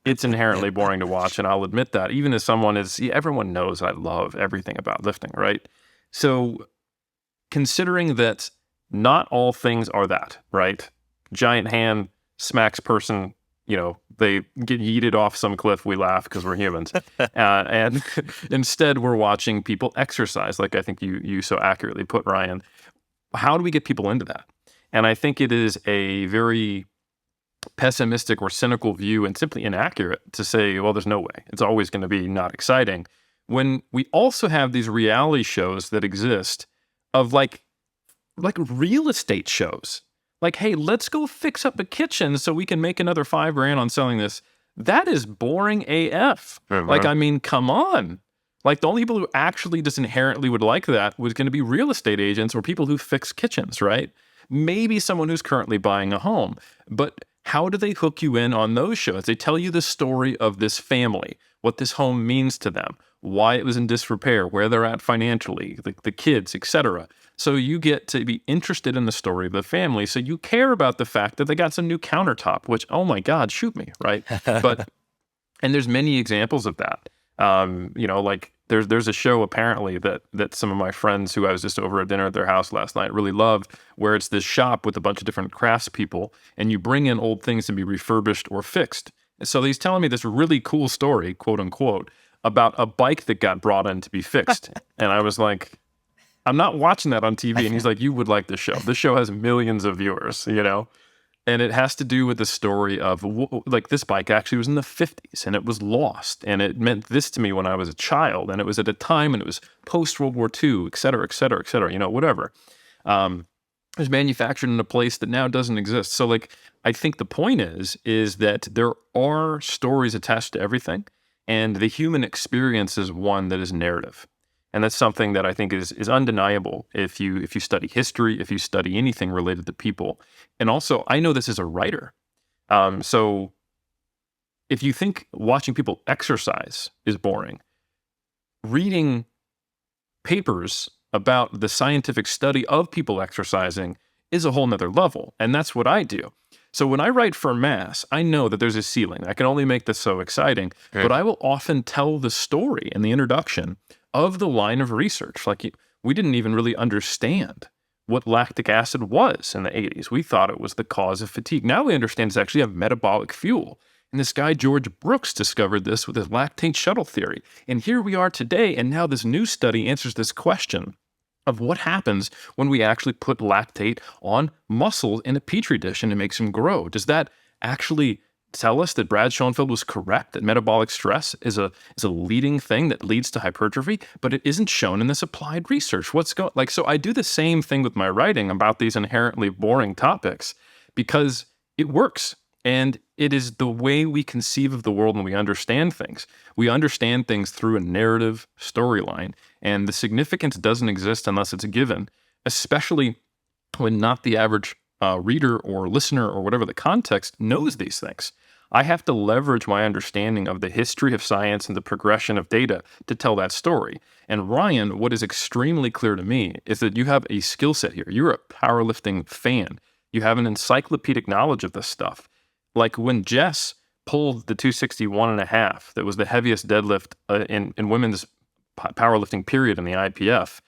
it's inherently boring to watch, and I'll admit that. Even as someone everyone knows I love everything about lifting, right? So considering that not all things are that, right? Giant hand smacks person, they get yeeted off some cliff, we laugh because we're humans. And instead we're watching people exercise, like I think you so accurately put, Ryan. How do we get people into that? And I think it is a very pessimistic or cynical view and simply inaccurate to say, well, there's no way. It's always going to be not exciting. When we also have these reality shows that exist of like real estate shows. Like, hey, let's go fix up a kitchen so we can make another $5,000 on selling this. That is boring AF. Mm-hmm. Like, I mean, come on. Like the only people who actually just inherently would like that was going to be real estate agents or people who fix kitchens, right? Maybe someone who's currently buying a home. But how do they hook you in on those shows? They tell you the story of this family, what this home means to them, why it was in disrepair, where they're at financially, the kids, etc. So you get to be interested in the story of the family. So you care about the fact that they got some new countertop, which, oh my God, shoot me, right? And there's many examples of that. Like there's a show apparently that some of my friends who I was just over at dinner at their house last night really loved, where it's this shop with a bunch of different craftspeople, and you bring in old things to be refurbished or fixed. And so he's telling me this really cool story, quote unquote, about a bike that got brought in to be fixed. And I was like, I'm not watching that on TV. And he's like, you would like this show. This show has millions of viewers, And it has to do with the story of, like, this bike actually was in the 50s and it was lost. And it meant this to me when I was a child. And it was at a time and it was post-World War II, et cetera, et cetera, et cetera, whatever. It was manufactured in a place that now doesn't exist. So, like, I think the point is that there are stories attached to everything. And the human experience is one that is narrative. And that's something that I think is undeniable if you study history, if you study anything related to people. And also, I know this as a writer. So if you think watching people exercise is boring, reading papers about the scientific study of people exercising is a whole nother level. And that's what I do. So when I write for mass, I know that there's a ceiling. I can only make this so exciting, but I will often tell the story in the introduction of the line of research. Like, we didn't even really understand what lactic acid was in the 80s. We thought it was the cause of fatigue. Now we understand it's actually a metabolic fuel. And this guy, George Brooks, discovered this with his lactate shuttle theory. And here we are today, and now this new study answers this question of what happens when we actually put lactate on muscles in a petri dish and it makes them grow. Does that actually tell us that Brad Schoenfeld was correct, that metabolic stress is a leading thing that leads to hypertrophy, but it isn't shown in this applied research. What's going like? So I do the same thing with my writing about these inherently boring topics because it works. And it is the way we conceive of the world when we understand things. We understand things through a narrative storyline, and the significance doesn't exist unless it's a given, especially when not the average reader or listener or whatever the context knows these things. I have to leverage my understanding of the history of science and the progression of data to tell that story. And Ryan, what is extremely clear to me is that you have a skill set here. You're a powerlifting fan. You have an encyclopedic knowledge of this stuff. Like when Jess pulled the 261.5, that was the heaviest deadlift in women's powerlifting period in the IPF,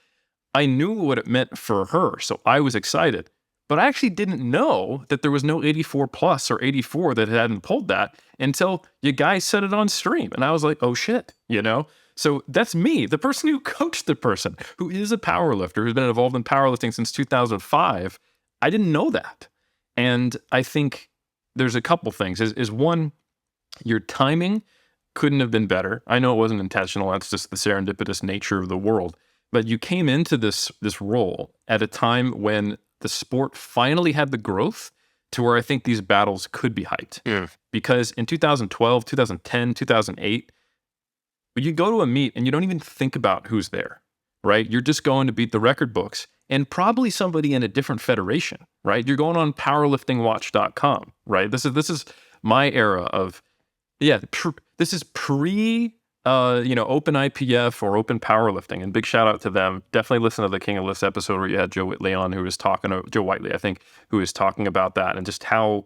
I knew what it meant for her, so I was excited. But I actually didn't know that there was no 84 plus or 84 that hadn't pulled that until you guys said it on stream. And I was like, oh shit, you know? So that's me, the person who coached the person, who is a powerlifter, who's been involved in powerlifting since 2005. I didn't know that. And I think there's a couple things. Is one, your timing couldn't have been better. I know it wasn't intentional. That's just the serendipitous nature of the world. But you came into this role at a time when the sport finally had the growth to where I think these battles could be hyped. Yeah. Because in 2012, 2010, 2008, you go to a meet and you don't even think about who's there, right? You're just going to beat the record books and probably somebody in a different federation, right? You're going on powerliftingwatch.com, right? This is my era of, this is pre open IPF or open powerlifting, and big shout out to them. Definitely listen to the King of Lifts episode where you had Joe Whitley on, Joe Whiteley, I think, who was talking about that and just how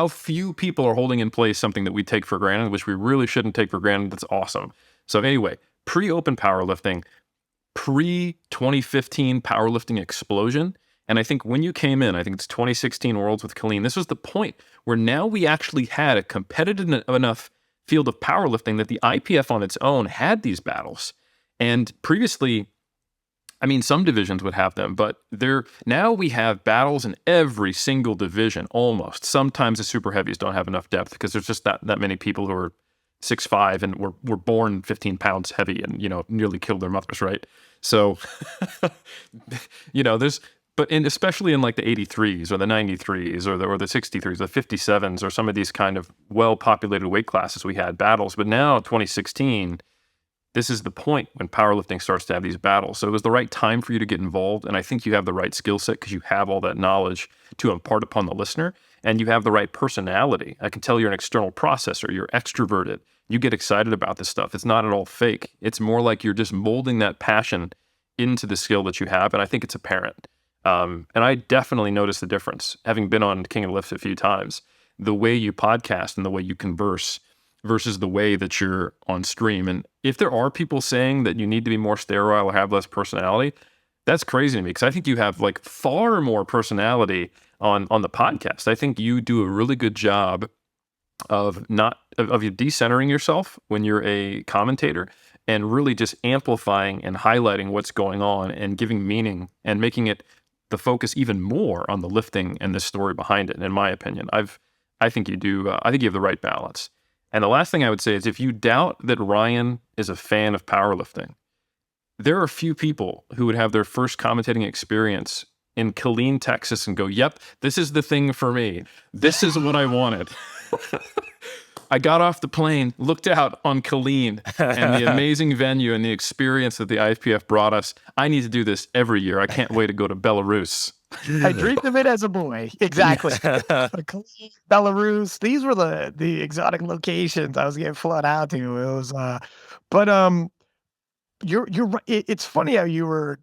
few people are holding in place something that we take for granted, which we really shouldn't take for granted. That's awesome. So anyway, pre-open powerlifting, pre-2015 powerlifting explosion. And I think when you came in, I think it's 2016 Worlds with Colleen, this was the point where now we actually had a competitive enough field of powerlifting that the IPF on its own had these battles. And previously, I mean, some divisions would have them, but now we have battles in every single division, almost. Sometimes the super heavies don't have enough depth because there's just that many people who are 6'5" and were born 15 pounds heavy and, nearly killed their mothers, right? So, especially in like the 83s or the 93s or the 63s, the 57s, or some of these kind of well-populated weight classes, we had battles. But now, 2016, this is the point when powerlifting starts to have these battles. So it was the right time for you to get involved. And I think you have the right skill set because you have all that knowledge to impart upon the listener. And you have the right personality. I can tell you're an external processor. You're extroverted. You get excited about this stuff. It's not at all fake. It's more like you're just molding that passion into the skill that you have. And I think it's apparent. And I definitely noticed the difference, having been on King of Lifts a few times, the way you podcast and the way you converse versus the way that you're on stream. And if there are people saying that you need to be more sterile or have less personality, that's crazy to me because I think you have like far more personality on the podcast. I think you do a really good job of you decentering yourself when you're a commentator and really just amplifying and highlighting what's going on and giving meaning and making it the focus even more on the lifting and the story behind it. In my opinion, I think you do. I think you have the right balance. And the last thing I would say is if you doubt that Ryan is a fan of powerlifting, there are a few people who would have their first commentating experience in Killeen, Texas and go, yep, this is the thing for me. This is what I wanted. I got off the plane, looked out on Killeen and the amazing venue and the experience that the IPF brought us. I need to do this every year. I can't wait to go to Belarus. I dreamed of it as a boy. Exactly. Belarus. These were the exotic locations I was getting flown out to. It was, you're right. It's funny how you were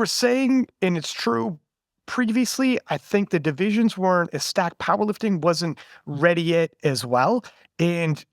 saying, and it's true. Previously, I think the divisions weren't as stacked. Powerlifting wasn't ready yet as well. And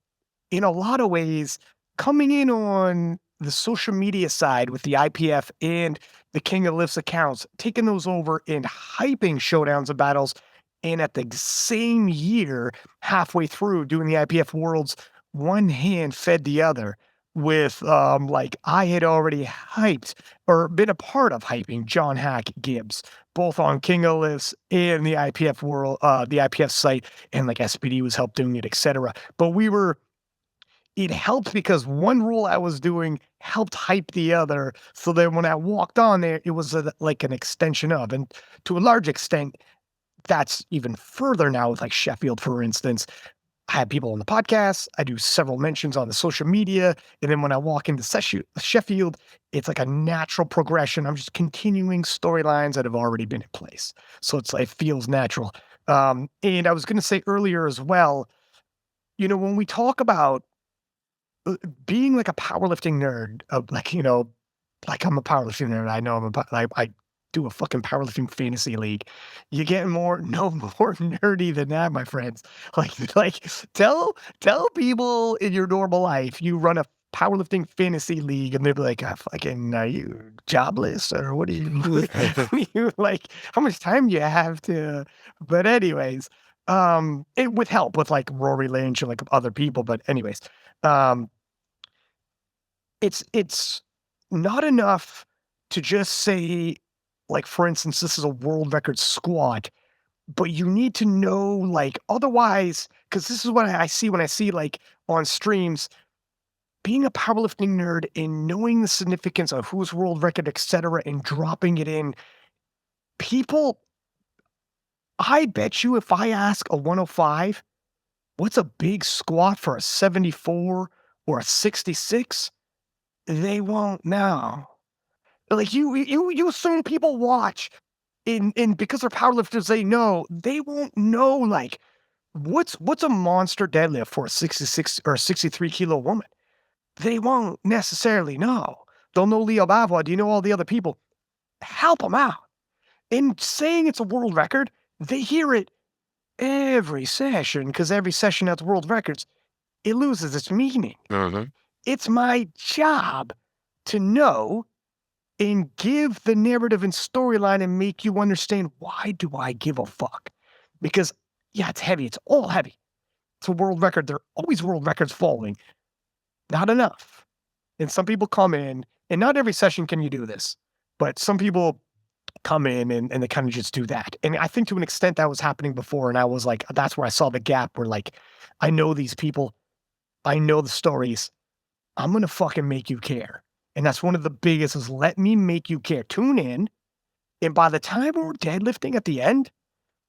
in a lot of ways, coming in on the social media side with the IPF and the King of Lifts accounts, taking those over and hyping showdowns and battles, and at the same year, halfway through doing the IPF Worlds, one hand fed the other. with like I had already hyped or been a part of hyping John Hack Gibbs, both on King of Lifts and the IPF world, the IPF site, and like SPD was helped doing it, etc. But it helped because one rule I was doing helped hype the other. So then when I walked on there, it was like an extension of, and to a large extent, that's even further now with like Sheffield, for instance. I have people on the podcast. I do several mentions on the social media. And then when I walk into Sheffield, it's like a natural progression. I'm just continuing storylines that have already been in place. So it feels natural. And I was going to say earlier as well, when we talk about being like a powerlifting nerd, like I'm a powerlifting nerd. I know I do a fucking powerlifting fantasy league. You get no more nerdy than that, my friends. Like tell people in your normal life you run a powerlifting fantasy league, and they'll be like, fucking, are you jobless or what do you like? How much time you have to? But anyways, it with help with like Rory Lynch and like other people. But anyways, um, it's not enough to just say, like, for instance, this is a world record squat, but you need to know, like, otherwise, because this is what I see when I see, like, on streams, being a powerlifting nerd and knowing the significance of who's world record, etc., and dropping it in, people, I bet you if I ask a 105, what's a big squat for a 74 or a 66? They won't know. Like you assume people watch in because they're powerlifters, they won't know like what's a monster deadlift for a 66 or 63 kilo woman. They won't necessarily know. They'll know Leo Bavois. Do you know all the other people? Help them out. In saying it's a world record, they hear it every session because every session has world records. It loses its meaning. Mm-hmm. It's my job to know and give the narrative and storyline and make you understand, why do I give a fuck? Because, yeah, it's heavy. It's all heavy. It's a world record. There are always world records falling. Not enough. And some people come in, and not every session can you do this, but some people come in and they kind of just do that. And I think to an extent that was happening before. And I was like, that's where I saw the gap where, like, I know these people. I know the stories. I'm going to fucking make you care. And that's one of the biggest is let me make you care. Tune in. And by the time we're deadlifting at the end,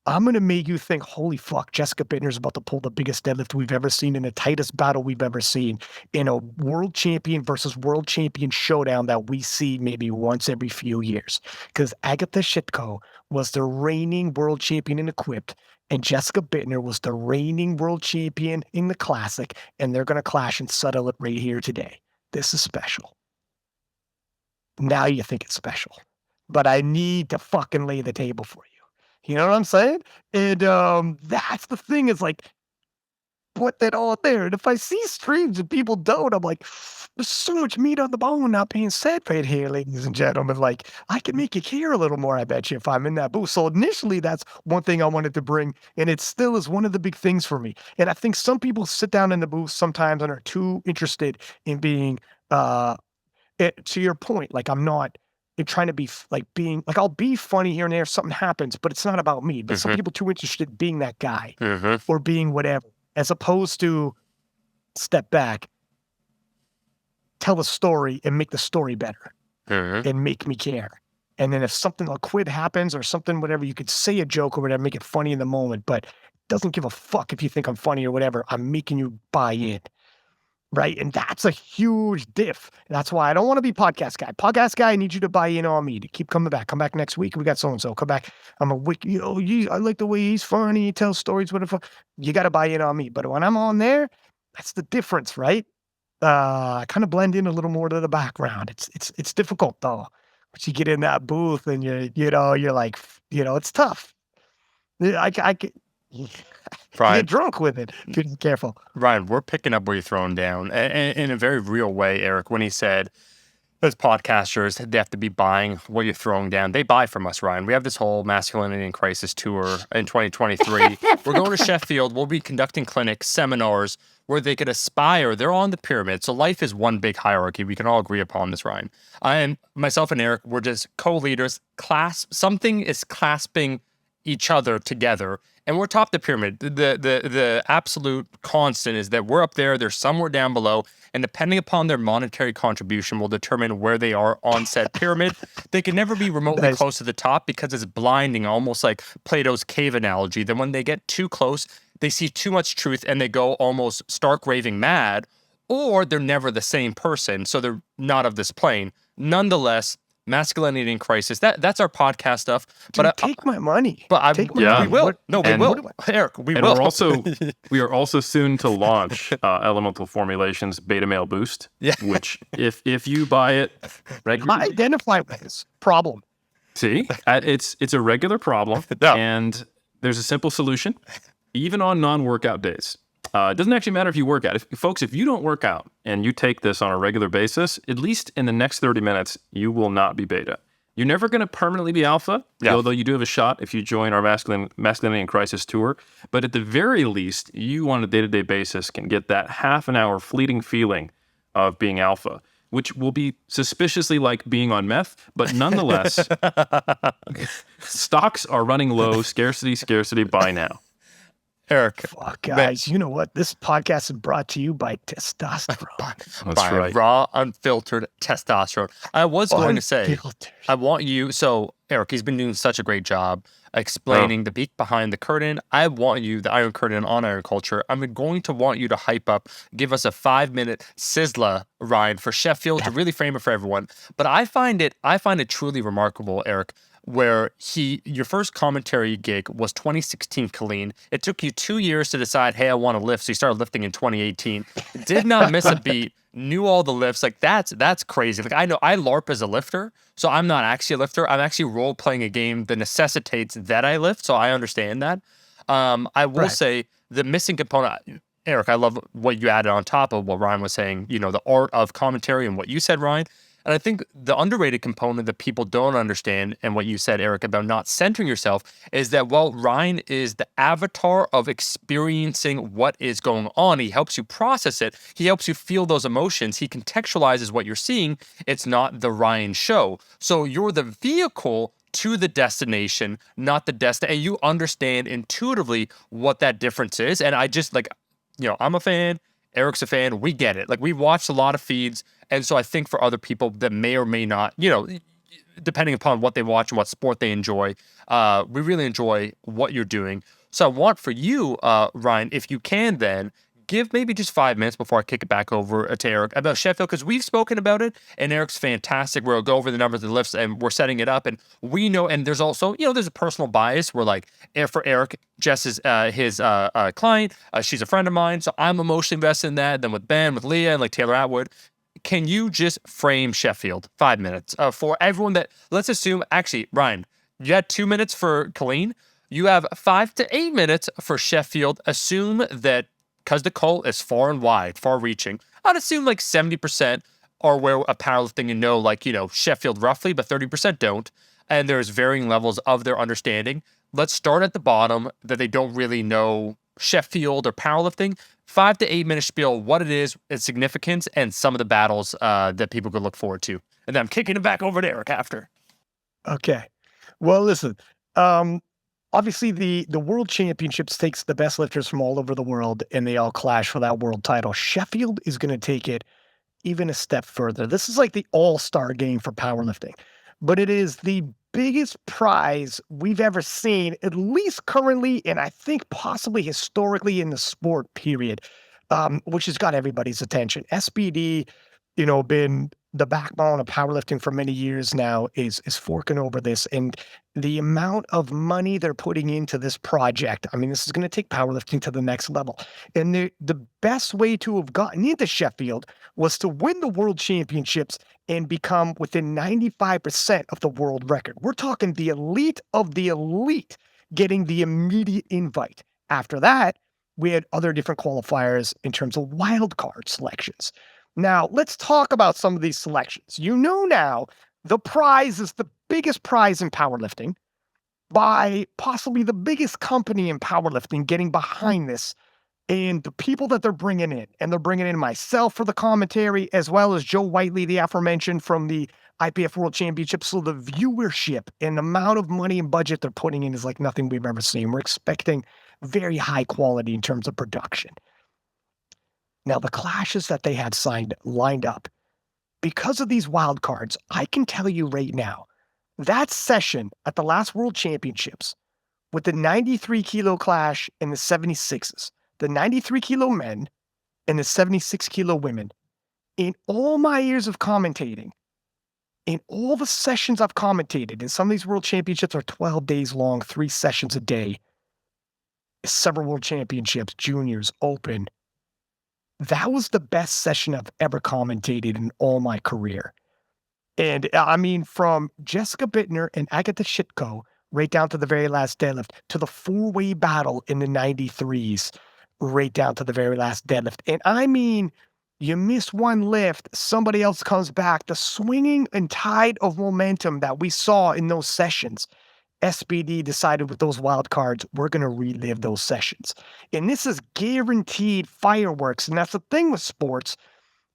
I'm going to make you think, holy fuck, Jessica Buettner's about to pull the biggest deadlift we've ever seen in the tightest battle we've ever seen in a world champion versus world champion showdown that we see maybe once every few years. Because Agatha Shitko was the reigning world champion in equipped, and Jessica Buettner was the reigning world champion in the classic, and they're going to clash and settle it right here today. This is special. Now you think it's special, but I need to fucking lay the table for you. You know what I'm saying? And that's the thing is like, put that all there. And if I see streams and people don't, I'm like, there's so much meat on the bone not being said right here, ladies and gentlemen. Like, I can make you care a little more, I bet you, if I'm in that booth. So initially, that's one thing I wanted to bring. And it still is one of the big things for me. And I think some people sit down in the booth sometimes and are too interested in being, to your point, like I'm not trying to be being like, I'll be funny here and there if something happens, but it's not about me. But some people too interested in being that guy or being whatever, as opposed to step back, tell the story and make the story better and make me care. And then if something like quid happens or something, whatever, you could say a joke or whatever, make it funny in the moment, but doesn't give a fuck if you think I'm funny or whatever. I'm making you buy in. Right. And that's a huge diff. That's why I don't want to be podcast guy. Podcast guy, I need you to buy in on me to keep coming back. Come back next week. We got so-and-so. Come back. I'm a wiki. I like the way he's funny. He tells stories. Whatever. You got to buy in on me. But when I'm on there, that's the difference, right? I kind of blend in a little more to the background. It's difficult though. But you get in that booth and you're like, it's tough. I Ryan, get drunk with it if you're not careful. Ryan, we're picking up where you're throwing down in a very real way, Eric, when he said, as podcasters, they have to be buying what you're throwing down. They buy from us, Ryan. We have this whole Masculinity in Crisis tour in 2023. We're going to Sheffield. We'll be conducting clinics, seminars where they could aspire. They're on the pyramid. So life is one big hierarchy. We can all agree upon this, Ryan. Myself and Eric, we're just co-leaders. Something is clasping each other together, and we're top the pyramid. The absolute constant is that we're up there, they're somewhere down below, and depending upon their monetary contribution will determine where they are on said pyramid. They can never be remotely close to the top because it's blinding, almost like Plato's cave analogy. Then when they get too close, they see too much truth and they go almost stark raving mad, or they're never the same person, so they're not of this plane. Nonetheless, Masculinity in Crisis. That's our podcast stuff. Dude, But take my money. But Take we my will. money. No, we And- will. Eric, we And will. we are also soon to launch Elemental Formulations Beta Male Boost, Yeah. which if you buy it I regularly, identify with this problem. it's a regular problem, Yeah. and there's a simple solution, even on non-workout days. It doesn't actually matter if you work out. If you don't work out and you take this on a regular basis, at least in the next 30 minutes, you will not be beta. You're never going to permanently be alpha, although you do have a shot if you join our Masculinity in Crisis tour. But at the very least, you on a day-to-day basis can get that half an hour fleeting feeling of being alpha, which will be suspiciously like being on meth, but nonetheless, stocks are running low, scarcity, buy now. Eric. Fuck, guys, you know what? This podcast is brought to you by testosterone. That's by right. raw, unfiltered testosterone. I was going to say, Unfiltered. I want you. So, Eric, he's been doing such a great job explaining the peek behind the curtain. I want you, the Iron Curtain on Iron Culture. I'm going to want you to hype up, give us a 5-minute sizzler, Ryan, for Sheffield to really frame it for everyone. But I find it truly remarkable, Eric, where your first commentary gig was 2016 Colleen. It took you 2 years to decide, hey, I want to lift. So you started lifting in 2018. Did not miss a beat. Knew all the lifts. Like that's crazy. Like I know I LARP as a lifter, so I'm not actually a lifter. I'm actually role playing a game that necessitates that I lift. So I understand that. I will say the missing component, Eric, I love what you added on top of what Ryan was saying, the art of commentary and what you said, Ryan. And I think the underrated component that people don't understand, and what you said, Eric, about not centering yourself, is that while Ryan is the avatar of experiencing what is going on, he helps you process it. He helps you feel those emotions. He contextualizes what you're seeing. It's not the Ryan show. So you're the vehicle to the destination, not the destination. And you understand intuitively what that difference is. And I just I'm a fan. Eric's a fan. We get it. Like we've watched a lot of feeds. And so I think for other people that may or may not, depending upon what they watch and what sport they enjoy, we really enjoy what you're doing. So I want for you, Ryan, if you can then, give maybe just 5 minutes before I kick it back over to Eric about Sheffield, because we've spoken about it, and Eric's fantastic. We'll go over the numbers of the lifts, and we're setting it up, and we know, and there's also, there's a personal bias where, like, for Eric, Jess is his client. She's a friend of mine, so I'm emotionally invested in that. Then with Ben, with Leah, and like Taylor Atwood. Can you just frame Sheffield 5 minutes for everyone that, let's assume, actually, Ryan, you had 2 minutes for Colleen. You have 5 to 8 minutes for Sheffield. Assume that because the call is far and wide, far reaching, I'd assume like 70% are where a powerlifting Sheffield roughly, but 30% don't. And there's varying levels of their understanding. Let's start at the bottom that they don't really know Sheffield or powerlifting. 5 to 8 minute spiel, what it is, its significance, and some of the battles that people could look forward to. And then I'm kicking it back over to Eric after. Okay. Well, listen, obviously the World Championships takes the best lifters from all over the world, and they all clash for that world title. Sheffield is going to take it even a step further. This is like the all-star game for powerlifting, but it is the biggest prize we've ever seen, at least currently, and I think possibly historically in the sport, period, which has got everybody's attention. SBD, been the backbone of powerlifting for many years now, is forking over this, and the amount of money they're putting into this project. I mean, this is going to take powerlifting to the next level. And the best way to have gotten into Sheffield was to win the World Championships and become within 95% of the world record. We're talking the elite of the elite getting the immediate invite. After that, we had other different qualifiers in terms of wild card selections. Now, let's talk about some of these selections. You know now the prize is the biggest prize in powerlifting by possibly the biggest company in powerlifting getting behind this and the people that they're bringing in. And they're bringing in myself for the commentary, as well as Joe Whiteley, the aforementioned from the IPF World Championship. So the viewership and the amount of money and budget they're putting in is like nothing we've ever seen. We're expecting very high quality in terms of production. Now, the clashes that they had lined up, because of these wild cards, I can tell you right now, that session at the last World Championships with the 93 kilo clash and the 76s, the 93 kilo men and the 76 kilo women, in all my years of commentating, in all the sessions I've commentated, and some of these World Championships are 12 days long, 3 sessions a day, several World Championships, juniors, open. That was the best session I've ever commentated in all my career. And I mean, from Jessica Buettner and Agatha Shitko, right down to the very last deadlift, to the 4-way battle in the 93s, right down to the very last deadlift. And I mean, you miss one lift, somebody else comes back. The swinging and tide of momentum that we saw in those sessions, SBD decided with those wild cards, we're going to relive those sessions. And this is guaranteed fireworks. And that's the thing with sports.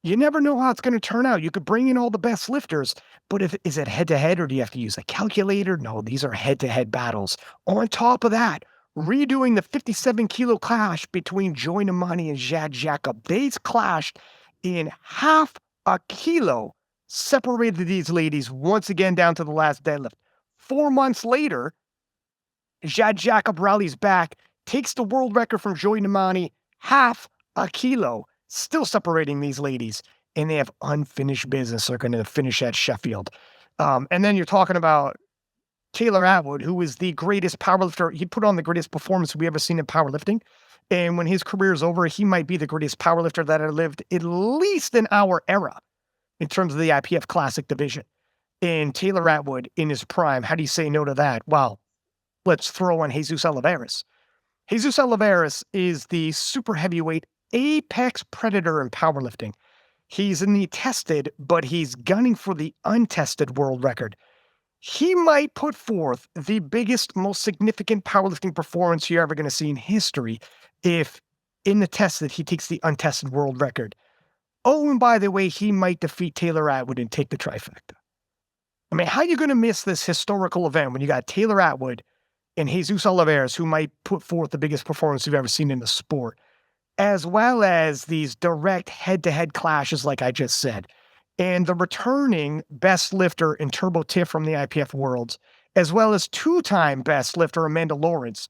You never know how it's going to turn out. You could bring in all the best lifters, but is it head-to-head or do you have to use a calculator? No, these are head-to-head battles. On top of that, redoing the 57-kilo clash between Joy Namani and Jad Jacob. They clashed in half a kilo, separated these ladies once again down to the last deadlift. 4 months later, Jad Jacob rallies back, takes the world record from Joy Namani, half a kilo, still separating these ladies, and they have unfinished business. They're going to finish at Sheffield. And then you're talking about Taylor Atwood, who is the greatest powerlifter. He put on the greatest performance we ever seen in powerlifting. And when his career is over, he might be the greatest powerlifter that ever lived, at least in our era, in terms of the IPF Classic division. And Taylor Atwood in his prime, how do you say no to that? Well, let's throw on Jesus Oliveras. Jesus Oliveras is the super heavyweight apex predator in powerlifting. He's in the tested, but he's gunning for the untested world record. He might put forth the biggest, most significant powerlifting performance you're ever going to see in history if in the tested, he takes the untested world record. Oh, and by the way, he might defeat Taylor Atwood and take the trifecta. I mean, how are you going to miss this historical event when you got Taylor Atwood and Jesus Oliveras, who might put forth the biggest performance you've ever seen in the sport, as well as these direct head-to-head clashes like I just said, and the returning best lifter in Turbo Tiff from the IPF Worlds, as well as 2-time best lifter Amanda Lawrence.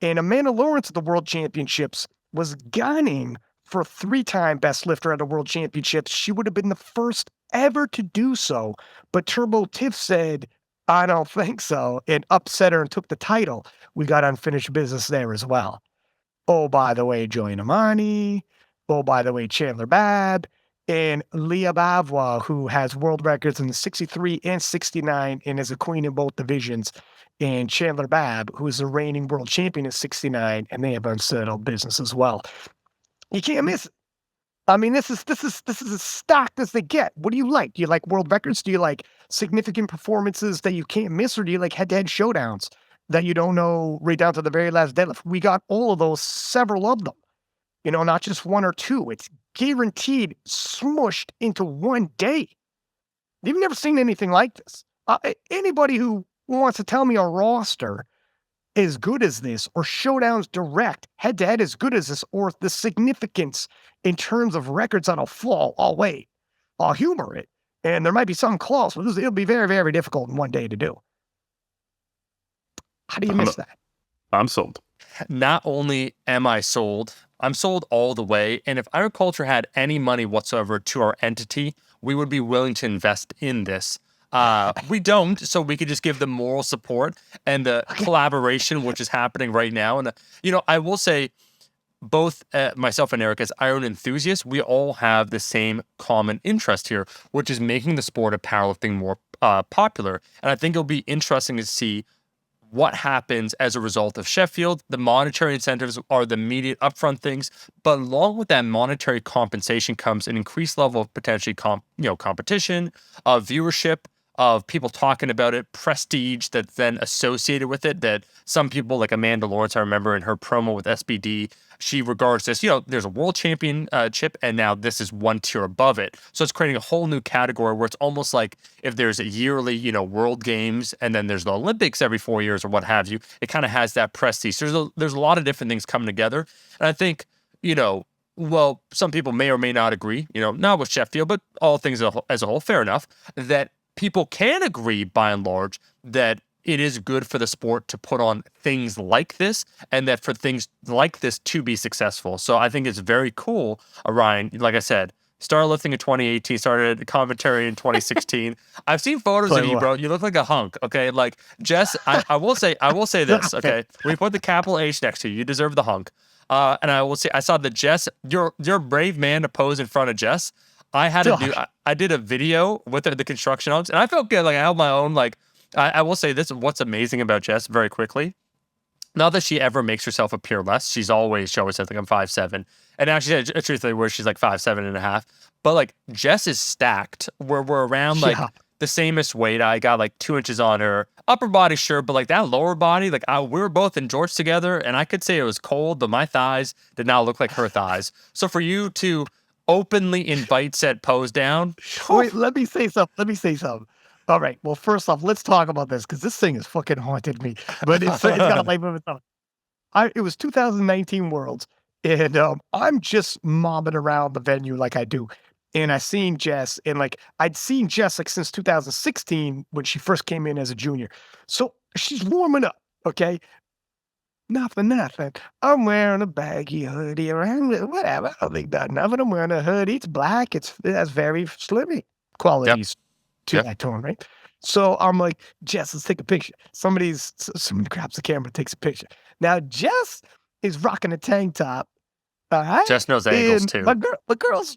And Amanda Lawrence at the World Championships was gunning for 3-time best lifter at a World Championships. She would have been the first ever to do so, but Turbo Tiff said, I don't think so, and upset her and took the title. We got unfinished business there as well. Oh, by the way, Joy Namani. Oh, by the way, Chandler Babb. And Leah Bavois, who has world records in the 63 and 69 and is a queen in both divisions. And Chandler Babb, who is the reigning world champion in 69, and they have unsettled business as well. You can't miss it. I mean, this is as stacked as they get. What do you like? Do you like world records? Do you like significant performances that you can't miss? Or do you like head-to-head showdowns that you don't know right down to the very last deadlift? We got all of those, several of them. You know, not just 1 or 2. It's guaranteed smushed into one day. You've never seen anything like this. Anybody who wants to tell me a roster as good as this, or showdowns direct, head-to-head as good as this, or the significance in terms of records that'll fall, I'll wait. I'll humor it. And there might be some close, but it'll be very, very difficult in one day to do. How do you miss that? I'm sold. Not only am I sold, I'm sold all the way. And if agriculture had any money whatsoever to our entity, we would be willing to invest in this. We don't, so we could just give the moral support and the collaboration, which is happening right now. And, you know, I will say both myself and Eric, as iron enthusiasts, we all have the same common interest here, which is making the sport of powerlifting more popular. And I think it'll be interesting to see what happens as a result of Sheffield. The monetary incentives are the immediate upfront things, but along with that monetary compensation comes an increased level of potentially competition, viewership, of people talking about it, prestige that's then associated with it, that some people like Amanda Lawrence, I remember in her promo with SBD, she regards this, there's a world championship and now this is one tier above it. So it's creating a whole new category where it's almost like if there's a yearly, world games and then there's the Olympics every 4 years or what have you, it kind of has that prestige. So there's a lot of different things coming together. And I think, well, some people may or may not agree, not with Sheffield, but all things as a whole, fair enough, that people can agree by and large that it is good for the sport to put on things like this and that for things like this to be successful. So I think it's very cool, Ryan, like I said, started lifting in 2018, started commentary in 2016. I've seen photos of you, bro. You look like a hunk, okay? Like, Jess, I will say this, okay? We put the capital H next to you. You deserve the hunk. And I will say, I saw that Jess, you're a brave man to pose in front of Jess. I did a video with the construction hogs, and I felt good. Like, I held my own. Like, I will say this: what's amazing about Jess, very quickly, not that she ever makes herself appear less. She always says like I'm 5'7", and actually, truthfully, where she's like 5'7.5". But like Jess is stacked, where we're around like the samest weight. I got like 2 inches on her upper body, sure, but like that lower body, like we were both in jorts together, and I could say it was cold, but my thighs did not look like her thighs. So for you to openly invite said pose down. Wait, let me say something. All right. Well, first off, let's talk about this because this thing has fucking haunted me. But it's got a life of its own. It was 2019 Worlds, and I'm just mobbing around the venue like I do. And I seen Jess, and like I'd seen Jess like since 2016 when she first came in as a junior. So she's warming up, okay? Nothing. I'm wearing a baggy hoodie around, whatever. I don't think that nothing. I'm wearing a hoodie. It's black. It has very slimmy qualities to that tone, right? So I'm like, Jess, let's take a picture. Somebody grabs the camera, takes a picture. Now Jess is rocking a tank top. All right. Jess knows angles too. The girl's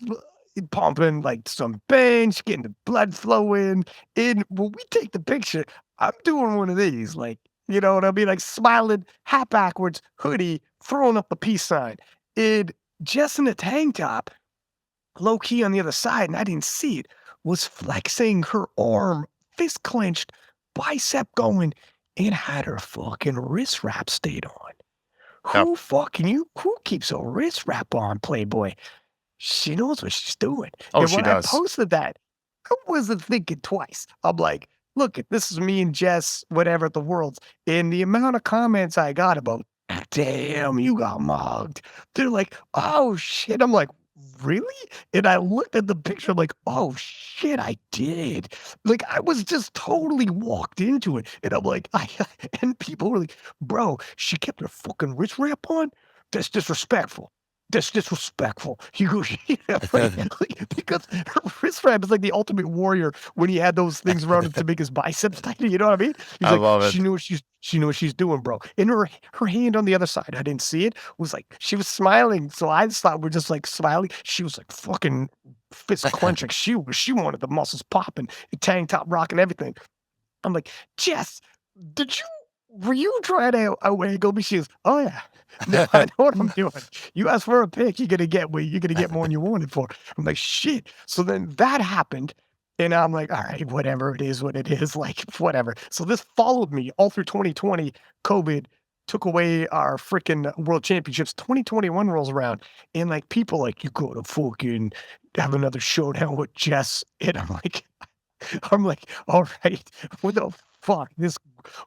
pumping like some bench, getting the blood flowing. And when we take the picture, I'm doing one of these, like. You know what I mean? Like smiling, hat backwards, hoodie, throwing up the peace sign. Just in a tank top, low key on the other side, and I didn't see it, was flexing her arm, fist clenched, bicep going, and had her fucking wrist wrap stayed on. Who keeps a wrist wrap on, Playboy? She knows what she's doing. Oh, and she when does. I posted that, I wasn't thinking twice. I'm like, look, this is me and Jess, whatever, at the Worlds. And the amount of comments I got about, damn, you got mugged. They're like, oh, shit. I'm like, really? And I looked at the picture, I'm like, oh, shit, I did. Like, I was just totally walked into it. And I'm like, and people were like, bro, she kept her fucking wrist wrap on? That's disrespectful. That's disrespectful. He goes, because her wrist wrap is like the ultimate warrior when he had those things around him to make his biceps tight. You know what I mean? He's I love it. She knew what she's doing, bro. And her hand on the other side, I didn't see it, was like she was smiling. So I just thought we're just like smiling. She was like fucking fist clenching. She wanted the muscles popping, tank top rocking, everything. I'm like, Jess, were you trying to outwiggle me? She goes, oh yeah. No, I know what I'm doing. You asked for a pick, you're gonna get more than you wanted for. I'm like, shit. So then that happened, and I'm like, all right, whatever it is, what it is, like whatever. So this followed me all through 2020. COVID took away our freaking world championships. 2021 rolls around, and like people like, you go to fucking have another showdown with Jess, and I'm like, all right, what the fuck? This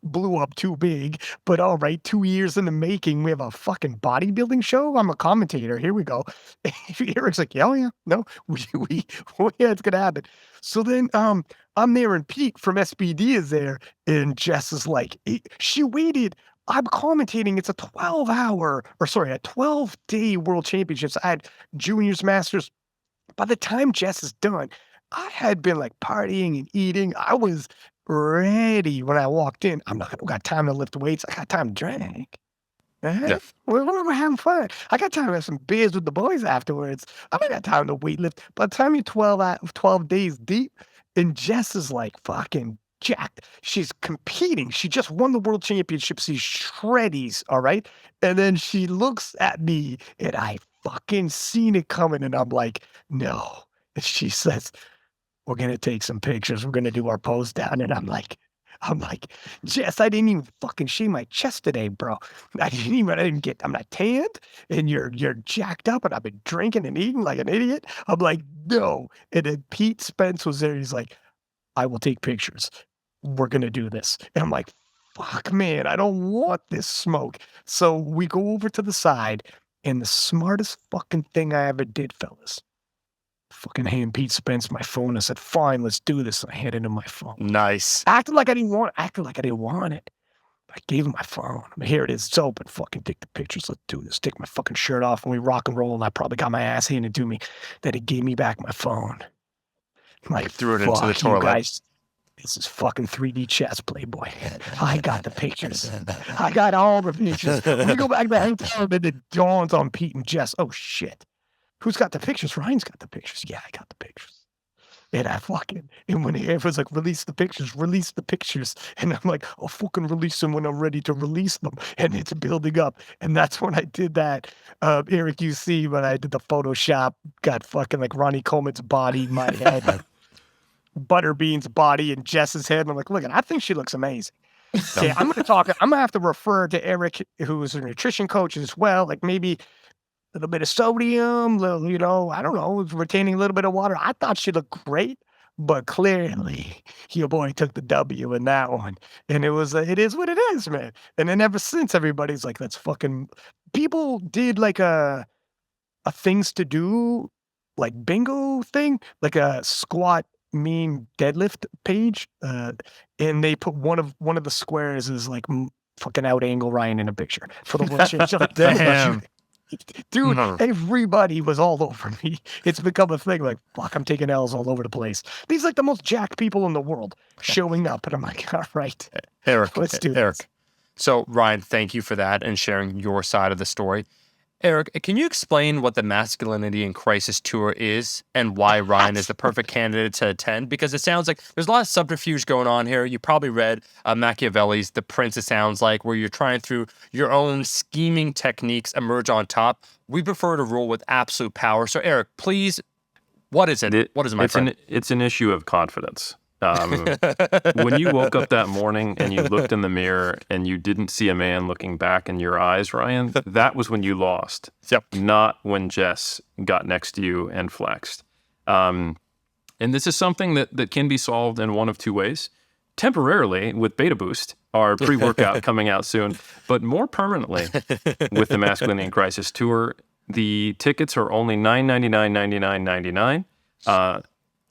blew up too big, but all right, 2 years in the making. We have a fucking bodybuilding show. I'm a commentator. Here we go. Eric's like, yeah, no, yeah, it's gonna happen. So then, I'm there, and Pete from SBD is there, and Jess is like, she waited. I'm commentating. It's a 12-day world championships. I had juniors, masters. By the time Jess is done, I had been like partying and eating. I was ready when I walked in. I don't got time to lift weights. I got time to drink. Yeah. We're having fun. I got time to have some beers with the boys afterwards. I don't got time to weight lift. By the time you're 12 days deep, and Jess is like fucking jacked. She's competing. She just won the world championship. She's shreddies, all right? And then she looks at me, and I fucking seen it coming, and I'm like, no. And she says, we're going to take some pictures. We're going to do our pose down. And I'm like, Jess, I didn't even fucking shave my chest today, bro. I'm not tanned, and you're jacked up, and I've been drinking and eating like an idiot. I'm like, no. And then Pete Spence was there. He's like, I will take pictures. We're going to do this. And I'm like, fuck, man, I don't want this smoke. So we go over to the side, and the smartest fucking thing I ever did, fellas, fucking hand Pete Spence my phone. I said, fine, let's do this. I handed him my phone. Nice. Acted like I didn't want it. I gave him my phone. I mean, here it is. It's open. Fucking take the pictures. Let's do this. Take my fucking shirt off and we rock and roll. And I probably got my ass handed to me. Then he gave me back my phone. I'm like, threw it into the toilet. Guys, this is fucking 3D chess, Playboy. I got the pictures. I got all the pictures. We go back to the hotel and it dawns on Pete and Jess. Oh, shit. Who's got the pictures? Ryan's got the pictures. Yeah, I got the pictures. And when he was like, release the pictures. And I'm like, I'll fucking release them when I'm ready to release them. And it's building up. And that's when I did that. Eric, you see when I did the Photoshop, got fucking like Ronnie Coleman's body, my head, Butterbean's body, and Jess's head. And I'm like, look, I think she looks amazing. Okay, I'm going to have to refer to Eric, who's a nutrition coach as well. Like maybe a little bit of sodium, little, I don't know, retaining a little bit of water. I thought she looked great, but clearly your boy took the W in that one. And it is what it is, man. And then ever since, everybody's like, let's fucking, people did like a things to do, like bingo thing, like a squat mean deadlift page. And they put one of the squares is like fucking out angle Ryan in a picture for the world championship. Damn. Dude, everybody was all over me. It's become a thing like, fuck, I'm taking L's all over the place. These like the most jacked people in the world showing up. And I'm like, all right, Eric, let's do this. So Ryan, thank you for that and sharing your side of the story. Eric, can you explain what the Masculinity in Crisis Tour is and why Ryan is the perfect candidate to attend? Because it sounds like there's a lot of subterfuge going on here. You probably read Machiavelli's The Prince, it sounds like, where you're trying through your own scheming techniques emerge on top. We prefer to rule with absolute power. So Eric, please, what is it? What is it, my friend? It's an issue of confidence. When you woke up that morning and you looked in the mirror and you didn't see a man looking back in your eyes, Ryan, that was when you lost. Yep. Not when Jess got next to you and flexed. And this is something that can be solved in one of two ways. Temporarily with Beta Boost, our pre-workout coming out soon, but more permanently with the Masculinity in Crisis Tour. The tickets are only $9.99, $99.99.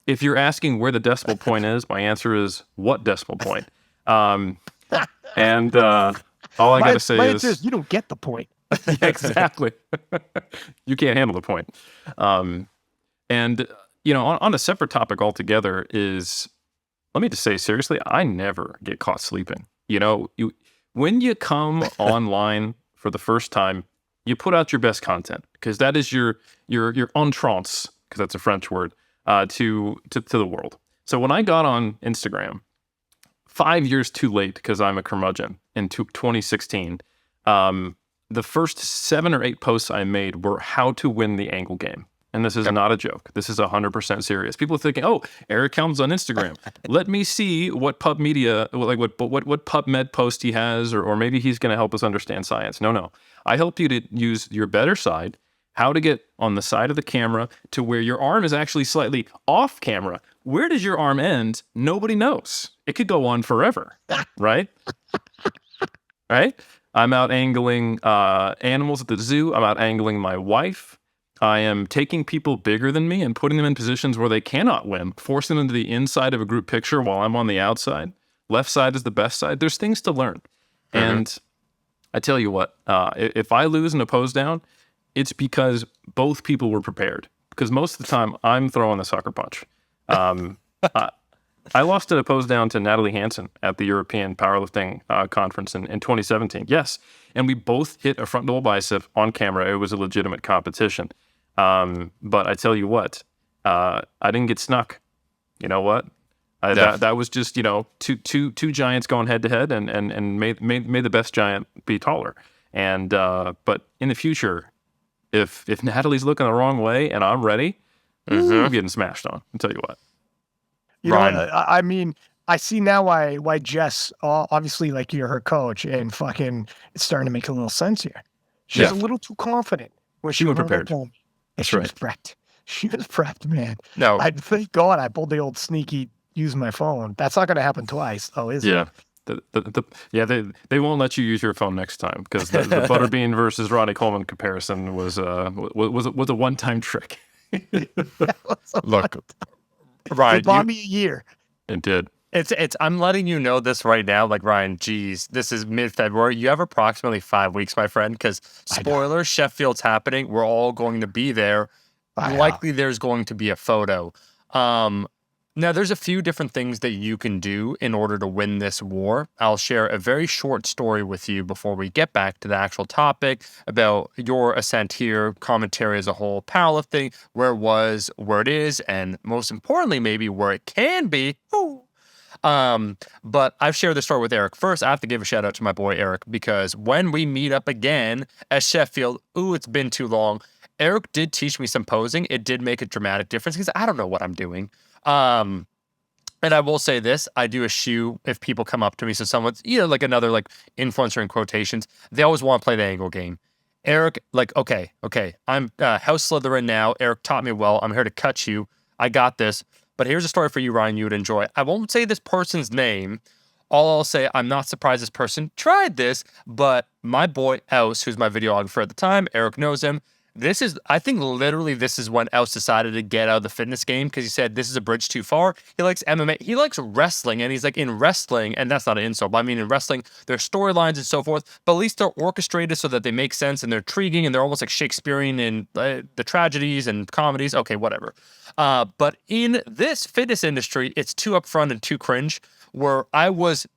If you're asking where the decimal point is, my answer is what decimal point? All I got to say is you don't get the point. Yeah, exactly. You can't handle the point. On a separate topic altogether is, let me just say seriously, I never get caught sleeping. When you come online for the first time, you put out your best content because that is your entrance, because that's a French word. To the world. So when I got on Instagram, 5 years too late because I'm a curmudgeon, in 2016, the first 7 or 8 posts I made were how to win the angle game. And this is not a joke. This is 100% serious. People are thinking, oh, Eric Helms on Instagram. Let me see what Pub Media, like what PubMed post he has, or maybe he's going to help us understand science. No. I help you to use your better side, how to get on the side of the camera to where your arm is actually slightly off camera. Where does your arm end? Nobody knows. It could go on forever, right? Right? I'm out angling animals at the zoo. I'm out angling my wife. I am taking people bigger than me and putting them in positions where they cannot win, forcing them to the inside of a group picture while I'm on the outside. Left side is the best side. There's things to learn. Mm-hmm. And I tell you what, if I lose in a pose down, it's because both people were prepared. Because most of the time, I'm throwing the sucker punch. I lost at a pose down to Natalie Hansen at the European Powerlifting Conference in 2017. Yes, and we both hit a front double bicep on camera. It was a legitimate competition. But I tell you what, I didn't get snuck. You know what? That was just, two giants going head to head, and made the best giant be taller. And but in the future, if Natalie's looking the wrong way and I'm ready, I'm getting smashed on. I'll tell you what. I mean, I see now why Jess, obviously, like, you're her coach, and fucking, it's starting to make a little sense here. She's a little too confident when she was prepared. That's she right. was prepped. She was prepped, man. No, I thank God I pulled the old sneaky use my phone. That's not going to happen twice, though, is it? They won't let you use your phone next time, because the Butterbean versus Ronnie Coleman comparison was a one-time trick. Look, Ryan, It bought me a year. It did. It's I'm letting you know this right now, like, Ryan, geez, this is mid-February. You have approximately 5 weeks, my friend, because spoiler, Sheffield's happening. We're all going to be there. Likely there's going to be a photo. Now, there's a few different things that you can do in order to win this war. I'll share a very short story with you before we get back to the actual topic about your ascent here, commentary as a whole, powerlifting, where it was, where it is, and most importantly, maybe where it can be. But I've shared this story with Eric. First, I have to give a shout out to my boy Eric, because when we meet up again at Sheffield, it's been too long. Eric did teach me some posing. It did make a dramatic difference, because I don't know what I'm doing. And I will say this, I do eschew if people come up to me, so someone's, like another like influencer in quotations, they always want to play the angle game. Eric, like, okay, I'm House Slytherin now. Eric taught me well. I'm here to cut you. I got this. But here's a story for you, Ryan, you would enjoy. I won't say this person's name. All I'll say, I'm not surprised this person tried this, but my boy Else, who's my videographer at the time, Eric knows him. I think literally this is when Else decided to get out of the fitness game, because he said, this is a bridge too far. He likes MMA. He likes wrestling, and he's like, in wrestling, and that's not an insult, but I mean, in wrestling, there's storylines and so forth, but at least they're orchestrated so that they make sense, and they're intriguing, and they're almost like Shakespearean in the tragedies and comedies. Okay, whatever. But in this fitness industry, it's too upfront and too cringe, where I was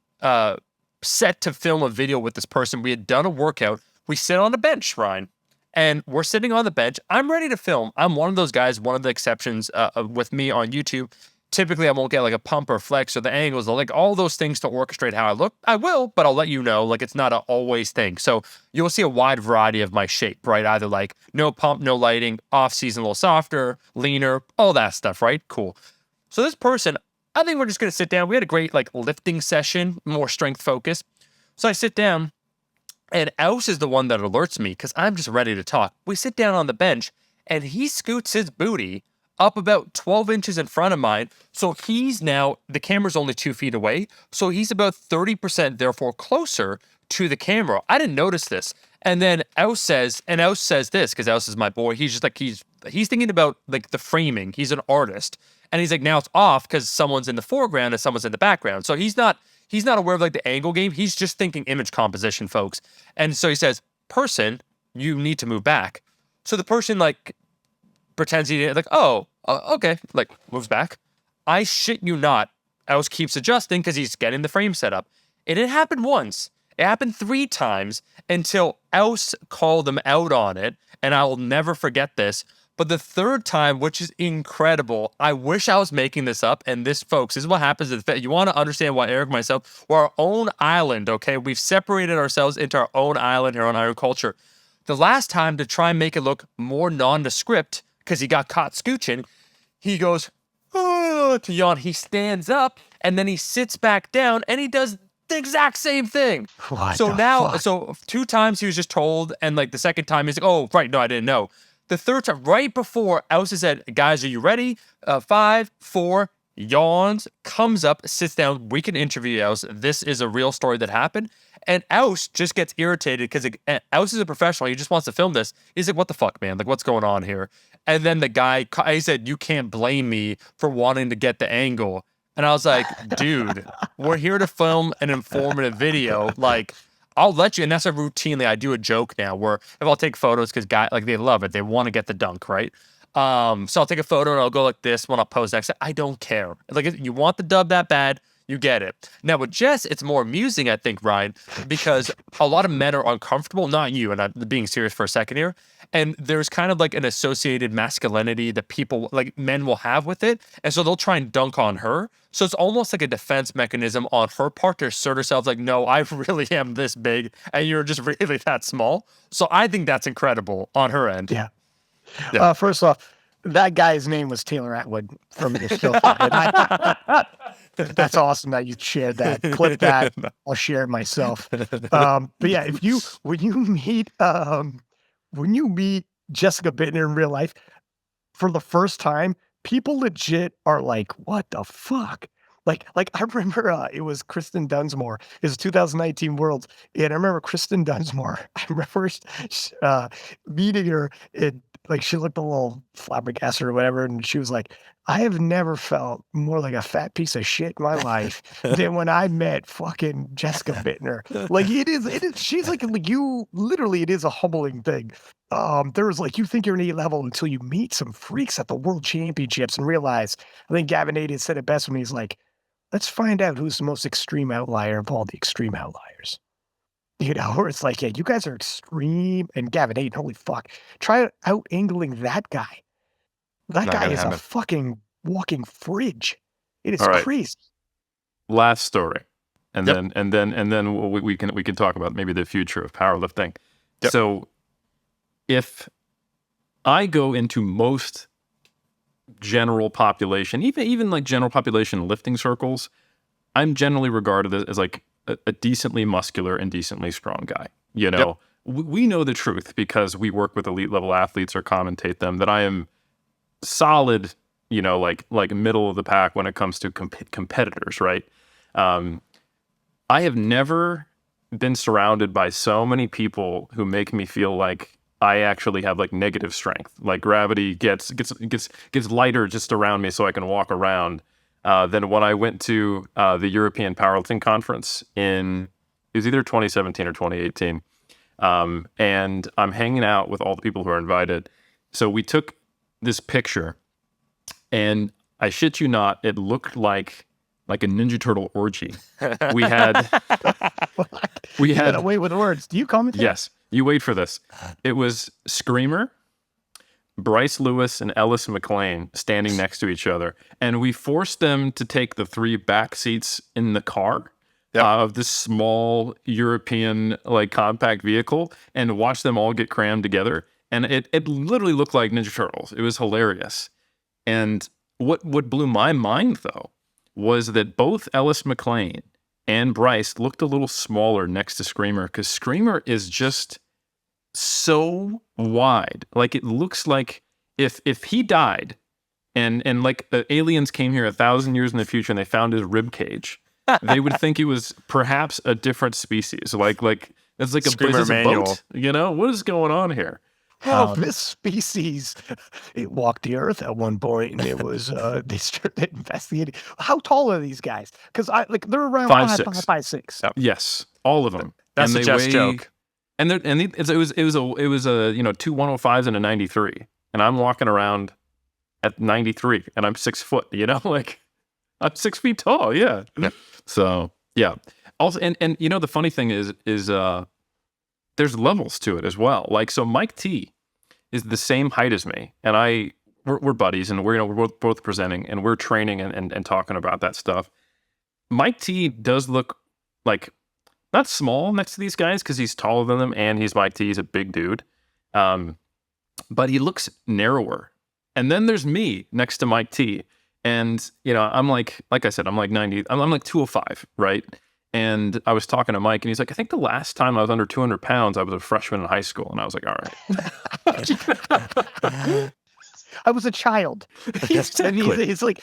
set to film a video with this person. We had done a workout. We sit on a bench, Ryan. And we're sitting on the bench. I'm ready to film. I'm one of those guys, one of the exceptions with me on YouTube. Typically, I won't get like a pump or flex or the angles, or like all those things to orchestrate how I look. I will, but I'll let you know, like, it's not an always thing. So you'll see a wide variety of my shape, right? Either like no pump, no lighting, off season, a little softer, leaner, all that stuff, right? Cool. So this person, I think we're just going to sit down. We had a great like lifting session, more strength focused. So I sit down. And Else is the one that alerts me, because I'm just ready to talk. We sit down on the bench, and he scoots his booty up about 12 inches in front of mine. So he's now, the camera's only 2 feet away. So he's about 30%, therefore, closer to the camera. I didn't notice this. And then Else says this, because Else is my boy. He's just like, he's thinking about like the framing. He's an artist. And he's like, now it's off because someone's in the foreground and someone's in the background. So he's not aware of like the angle game. He's just thinking image composition, folks. And so he says, person, you need to move back. So the person like pretends he didn't, like, okay, like moves back. I shit you not. Else keeps adjusting because he's getting the frame set up. It didn't happen once. It happened 3 times until Else called him out on it. And I will never forget this. But the 3rd time, which is incredible, I wish I was making this up. And this, folks, is what happens. You want to understand why Eric and myself, we're our own island, okay? We've separated ourselves into our own island here on Iron Culture. The last time, to try and make it look more nondescript, because he got caught scooching, he goes, to yawn. He stands up, and then he sits back down, and he does the exact same thing. So 2 times he was just told, and like the 2nd time, he's like, oh, right, no, I didn't know. The 3rd time, right before Else said, guys, are you ready? 5, 4, yawns, comes up, sits down. We can interview Else. This is a real story that happened. And Else just gets irritated because Else is a professional. He just wants to film this. He's like, what the fuck, man? Like, what's going on here? And then the guy, he said, you can't blame me for wanting to get the angle. And I was like, dude, we're here to film an informative video. Like, I'll let you, and that's a routinely, I do a joke now where if I'll take photos, because guys, like, they love it. They want to get the dunk, right? So I'll take a photo and I'll go like this when I'll pose next. I don't care. Like, you want the dub that bad, You get it. Now with Jess, it's more amusing, I think, Ryan, because a lot of men are uncomfortable, not you, and I'm being serious for a second here. And there's kind of like an associated masculinity that people, like men, will have with it. And so they'll try and dunk on her. So it's almost like a defense mechanism on her part to assert herself like, no, I really am this big and you're just really that small. So I think that's incredible on her end. Yeah. Yeah. First off, that guy's name was Taylor Atwood from the show. That's awesome that you shared that. Clip that. I'll share it myself. But yeah, when you meet Jessica Buettner in real life for the first time, people legit are like, "What the fuck?" Like I remember it was Kristen Dunsmore. It was 2019 Worlds, and I remember Kristen Dunsmore. I remember meeting her, and like she looked a little flabbergasted or whatever, and she was like, "I have never felt more like a fat piece of shit in my life than when I met fucking Jessica Buettner." Like it is. She's like you. Literally, it is a humbling thing. There's like you think you're an elite level until you meet some freaks at the World Championships and realize. I think Gavin Aiden said it best when he's like, "Let's find out who's the most extreme outlier of all the extreme outliers." You know, where it's like, yeah, you guys are extreme, and Gavin Aiden, holy fuck, try out angling that guy. That Not guy gonna is a happen. fucking walking fridge. It is All right. crazy. Last story, and Yep. then we can talk about maybe the future of powerlifting. Yep. So, if I go into most general population, even like general population lifting circles, I'm generally regarded as like a decently muscular and decently strong guy. You know, we know the truth because we work with elite level athletes or commentate them that I am solid, you know, like middle of the pack when it comes to competitors, right? I have never been surrounded by so many people who make me feel like I actually have like negative strength. Like gravity gets lighter just around me so I can walk around. Than when I went to the European Powerlifting Conference it was either 2017 or 2018. And I'm hanging out with all the people who are invited. So we took this picture, and I shit you not, it looked like a Ninja Turtle orgy. We had You gotta wait with words. Do you comment? Yes, you wait for this. It was Screamer, Bryce Lewis, and Ellis McLean standing next to each other, and we forced them to take the 3 back seats in the car of this small European like compact vehicle and watch them all get crammed together. And it literally looked like Ninja Turtles. It was hilarious. And what blew my mind though was that both Ellis McLean and Bryce looked a little smaller next to Screamer, because Screamer is just so wide. Like it looks like if he died and like the aliens came here 1,000 years in the future and they found his rib cage, they would think he was perhaps a different species. Like it's like Screamer is this a manual. boat? You know, what is going on here? Hell, this species, it walked the earth at one point, and it was they started investigating. How tall are these guys? Because they're around 5'6". 5'6". Yep. Yes, all of them. That's and a Jess joke. And it was a you know 2 105s and a 93, and I'm walking around at 93, and I'm 6 foot. You know, like I'm 6 feet tall. Yeah. So yeah. Also, and you know the funny thing is there's levels to it as well. Like so, Mike T is the same height as me, and we're buddies, and we're both presenting, and we're training and talking about that stuff. Mike T does look like not small next to these guys because he's taller than them, and he's Mike T. He's a big dude, but he looks narrower. And then there's me next to Mike T. And you know, I'm like I said, I'm like 90. I'm like 205, right? And I was talking to Mike, and he's like, I think the last time I was under 200 pounds, I was a freshman in high school. And I was like, all right. I was a child. Exactly. He's like,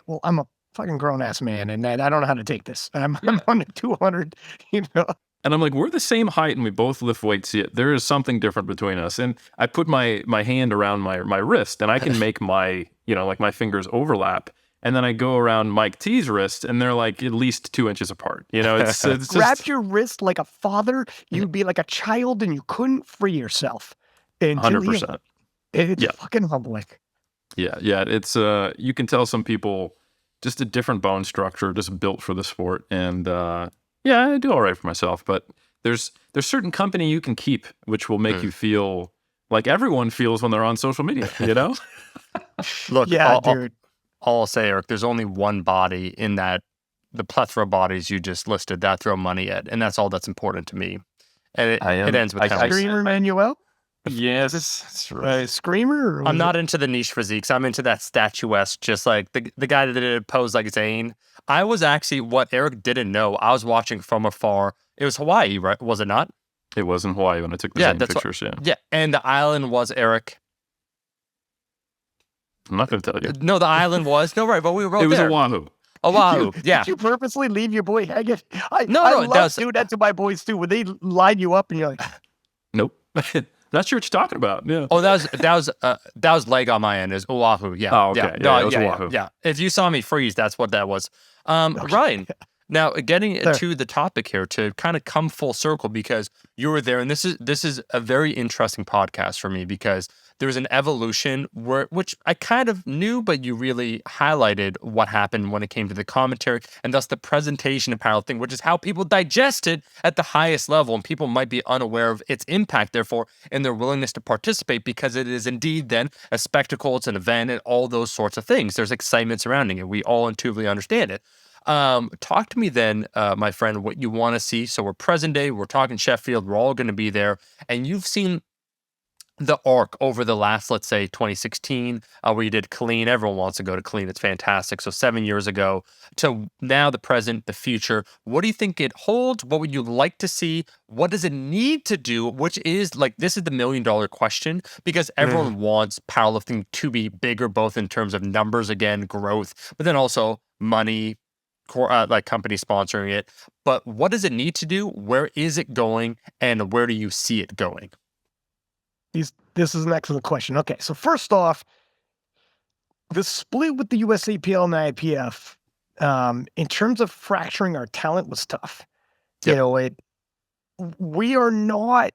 well, I'm a fucking grown ass man, and I don't know how to take this. I'm on 200, you know. And I'm like, we're the same height, and we both lift weights. Yet there is something different between us. And I put my hand around my wrist, and I can make my my fingers overlap. And then I go around Mike T's wrist, and they're like at least 2 inches apart. You know, it's just Grab your wrist like a father. You'd be like a child, and you couldn't free yourself. 100%. It's fucking humbling. Yeah. It's you can tell some people just a different bone structure, just built for the sport. And yeah, I do all right for myself. But there's certain company you can keep, which will make you feel like everyone feels when they're on social media, you know? Look, Yeah, dude. I'll say, Eric, there's only one body in that, the plethora of bodies you just listed, that throw money at, and that's all that's important to me. And it ends with health. Screamer Manuel? Yes, that's right. Screamer? I'm not into the niche physiques. I'm into that statuesque, just like the guy that did pose like Zayn. I was actually, what Eric didn't know, I was watching from afar. It was Hawaii, right? Was it not? It was in Hawaii when I took the same pictures, Yeah, and the island was, Eric. I'm not going to tell you. No, the island was. No, right, but we were both It was there. Oahu. Oahu, yeah. Did you purposely leave your boy hanging? I No, love doing that to my boys too. When they line you up and you're like, nope. Not sure what you're talking about. Yeah. Oh, that was leg on my end. Is Oahu? Yeah. Oh, okay. Yeah, it was Oahu. Yeah. If you saw me freeze, that's what that was. Ryan. Now, getting to the topic here to kind of come full circle, because you were there, and this is a very interesting podcast for me, because there's an evolution which I kind of knew, but you really highlighted what happened when it came to the commentary and thus the presentation of powerlifting, which is how people digest it at the highest level, and people might be unaware of its impact, therefore, in their willingness to participate, because it is indeed then a spectacle, it's an event, and all those sorts of things. There's excitement surrounding it. We all intuitively understand it. Talk to me then, my friend, what you want to see. So we're present day, we're talking Sheffield, we're all going to be there, and you've seen the arc over the last, let's say, 2016, where you did clean. Everyone wants to go to clean. It's fantastic. So 7 years ago to now, the present, the future. What do you think it holds? What would you like to see? What does it need to do? Which is like, this is the $1 million question, because everyone wants powerlifting to be bigger, both in terms of numbers, again, growth, but then also money, like company sponsoring it. But what does it need to do? Where is it going? And where do you see it going? This is an excellent question. Okay, so first off, the split with the USAPL and the IPF, in terms of fracturing our talent, was tough. Yep. You know, we are not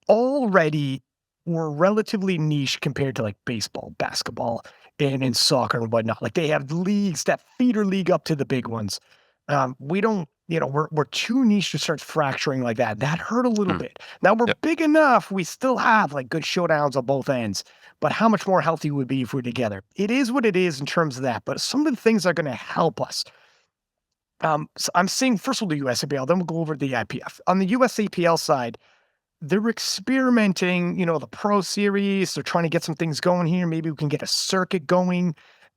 already, we're relatively niche compared to like baseball, basketball, and soccer and whatnot. Like, they have leagues that feeder league up to the big ones. We don't, you know, we're too niche to start fracturing like that. That hurt a little bit. Now we're big enough. We still have like good showdowns on both ends, but how much more healthy would be if we're together? It is what it is in terms of that, but some of the things are going to help us. So I'm seeing first of all the USAPL, then we'll go over the IPF. On the USAPL side, they're experimenting, you know, the pro series. They're trying to get some things going here. Maybe we can get a circuit going.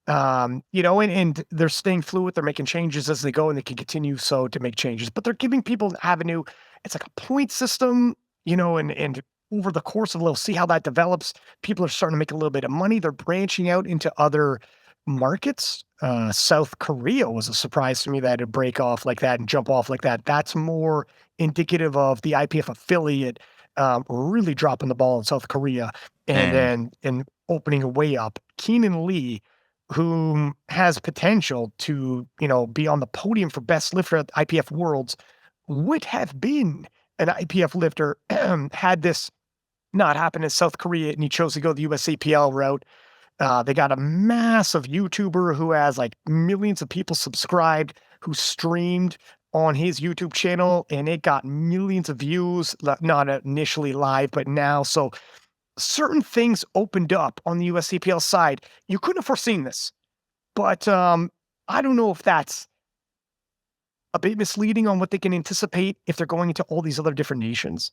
You know, and they're staying fluid. They're making changes as they go, and they can continue so to make changes. But they're giving people an avenue. It's like a point system, you know, and over the course of, we'll see how that develops. People are starting to make a little bit of money. They're branching out into other markets. South Korea was a surprise to me that it'd break off like that and jump off like that. That's more indicative of the IPF affiliate really dropping the ball in South Korea and opening a way up. Keenan Lee, who has potential to, you know, be on the podium for best lifter at IPF Worlds, would have been an IPF lifter had this not happened in South Korea and he chose to go the USAPL route. They got a massive YouTuber who has like millions of people subscribed, who streamed on his YouTube channel, and it got millions of views, not initially live, but now. So certain things opened up on the USAPL side. You couldn't have foreseen this, but I don't know if that's a bit misleading on what they can anticipate if they're going into all these other different nations.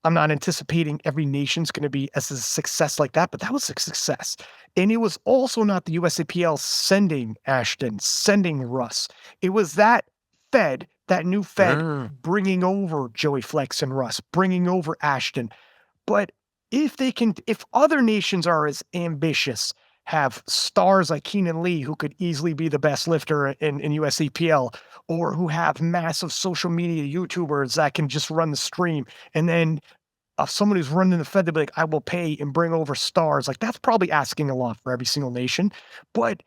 I'm not anticipating every nation's going to be as a success like that, but that was a success. And it was also not the USAPL sending Ashton, sending Russ. It was that Fed, that new Fed, bringing over Joey Flex and Russ, bringing over Ashton. But if other nations are as ambitious, have stars like Keenan Lee, who could easily be the best lifter in USAPL, or who have massive social media YouTubers that can just run the stream, and then someone who's running the Fed, they'll be like, I will pay and bring over stars. Like, that's probably asking a lot for every single nation. But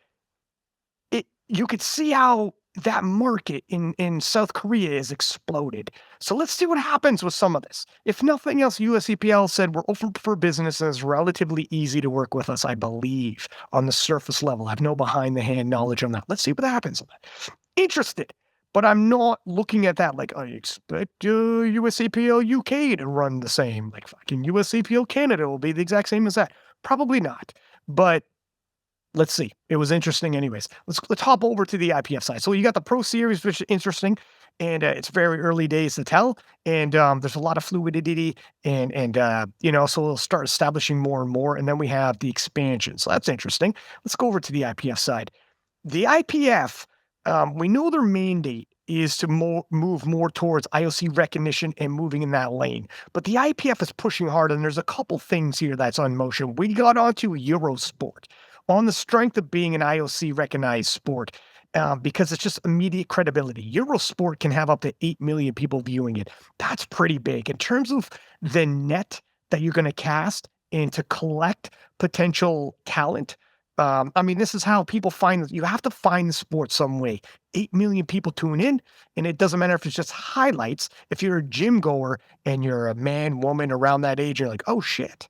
you could see how that market in South Korea has exploded. So let's see what happens with some of this. If nothing else, USEPL said we're open for business and it's relatively easy to work with us, I believe, on the surface level. I have no behind-the-hand knowledge on that. Let's see what happens on that. Interested, but I'm not looking at that like I expect USEPL UK to run the same. Like fucking USEPL Canada will be the exact same as that. Probably not, but let's see. It was interesting anyways. Let's hop over to the IPF side. So you got the Pro Series, which is interesting, and it's very early days to tell. And there's a lot of fluidity, and so we'll start establishing more and more. And then we have the expansion. So that's interesting. Let's go over to the IPF side. The IPF, we know their mandate is to move more towards IOC recognition and moving in that lane. But the IPF is pushing hard, and there's a couple things here that's on motion. We got onto Eurosport on the strength of being an IOC recognized sport because it's just immediate credibility. Eurosport can have up to 8 million people viewing it. That's pretty big. In terms of the net that you're going to cast and to collect potential talent, this is how people find, you have to find the sport some way. 8 million people tune in, and it doesn't matter if it's just highlights. If you're a gym goer and you're a man, woman around that age, you're like, oh shit.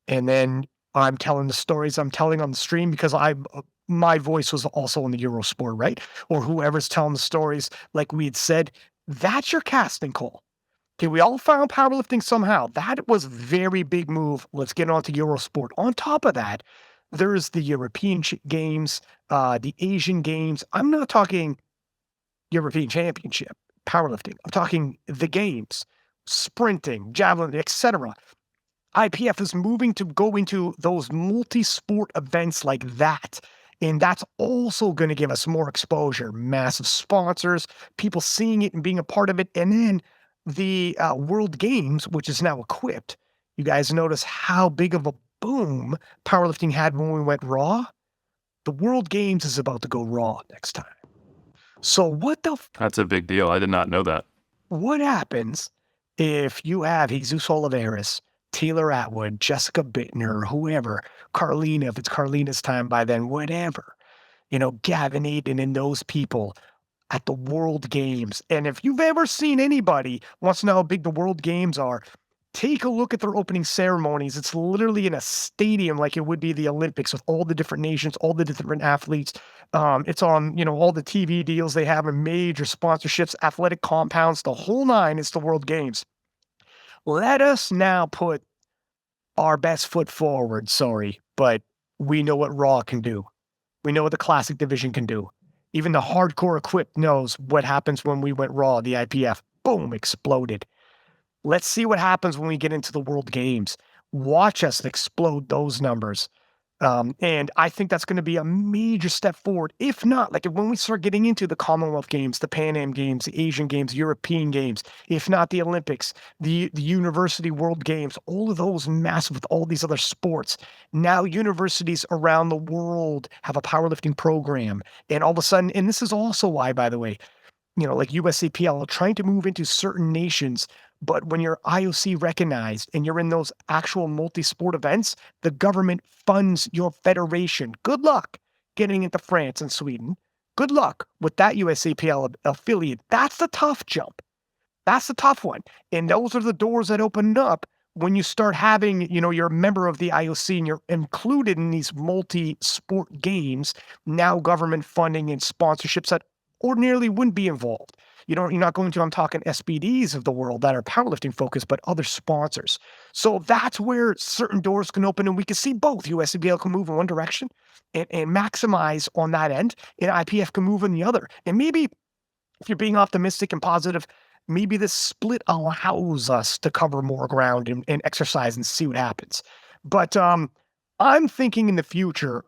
And then I'm telling the stories I'm telling on the stream because my voice was also on the Eurosport, right? Or whoever's telling the stories, like we had said, that's your casting call. Okay, we all found powerlifting somehow. That was a very big move. Let's get on to Eurosport. On top of that, there's the European Games, the Asian Games. I'm not talking European Championship, powerlifting. I'm talking the games, sprinting, javelin, etc. IPF is moving to go into those multi-sport events like that. And that's also going to give us more exposure, massive sponsors, people seeing it and being a part of it. And then the World Games, which is now equipped. You guys notice how big of a boom powerlifting had when we went raw? The World Games is about to go raw next time. So That's a big deal. I did not know that. What happens if you have Jesus Oliveras, Taylor Atwood, Jessica Buettner, whoever, Carlina, if it's Carlina's time by then, whatever, Gavin Aiden and those people at the World Games. And if you've ever seen anybody wants to know how big the World Games are, take a look at their opening ceremonies. It's literally in a stadium like it would be the Olympics with all the different nations, all the different athletes. It's on, all the TV deals they have and major sponsorships, athletic compounds, the whole nine is the World Games. Let us now put our best foot forward, sorry, but we know what Raw can do. We know what the Classic Division can do. Even the hardcore equipped knows what happens when we went Raw, the IPF. Boom, exploded. Let's see what happens when we get into the World Games. Watch us explode those numbers. And I think that's going to be a major step forward. If not, like when we start getting into the Commonwealth Games, the Pan Am Games, the Asian Games, European Games, if not the Olympics, the University World Games, all of those massive with all these other sports. Now universities around the world have a powerlifting program. And all of a sudden, and this is also why, by the way, like USCPL trying to move into certain nations. But when you're IOC recognized and you're in those actual multi-sport events, the government funds your federation. Good luck getting into France and Sweden. Good luck with that USCPL affiliate. That's the tough jump. That's the tough one. And those are the doors that open up when you start having, you're a member of the IOC and you're included in these multi-sport games, now government funding and sponsorships that ordinarily wouldn't be involved. You're not going to, I'm talking SBDs of the world that are powerlifting focused, but other sponsors. So that's where certain doors can open and we can see both. USCPL can move in one direction and maximize on that end, and IPF can move in the other. And maybe if you're being optimistic and positive, maybe this split allows us to cover more ground and exercise and see what happens. But I'm thinking in the future,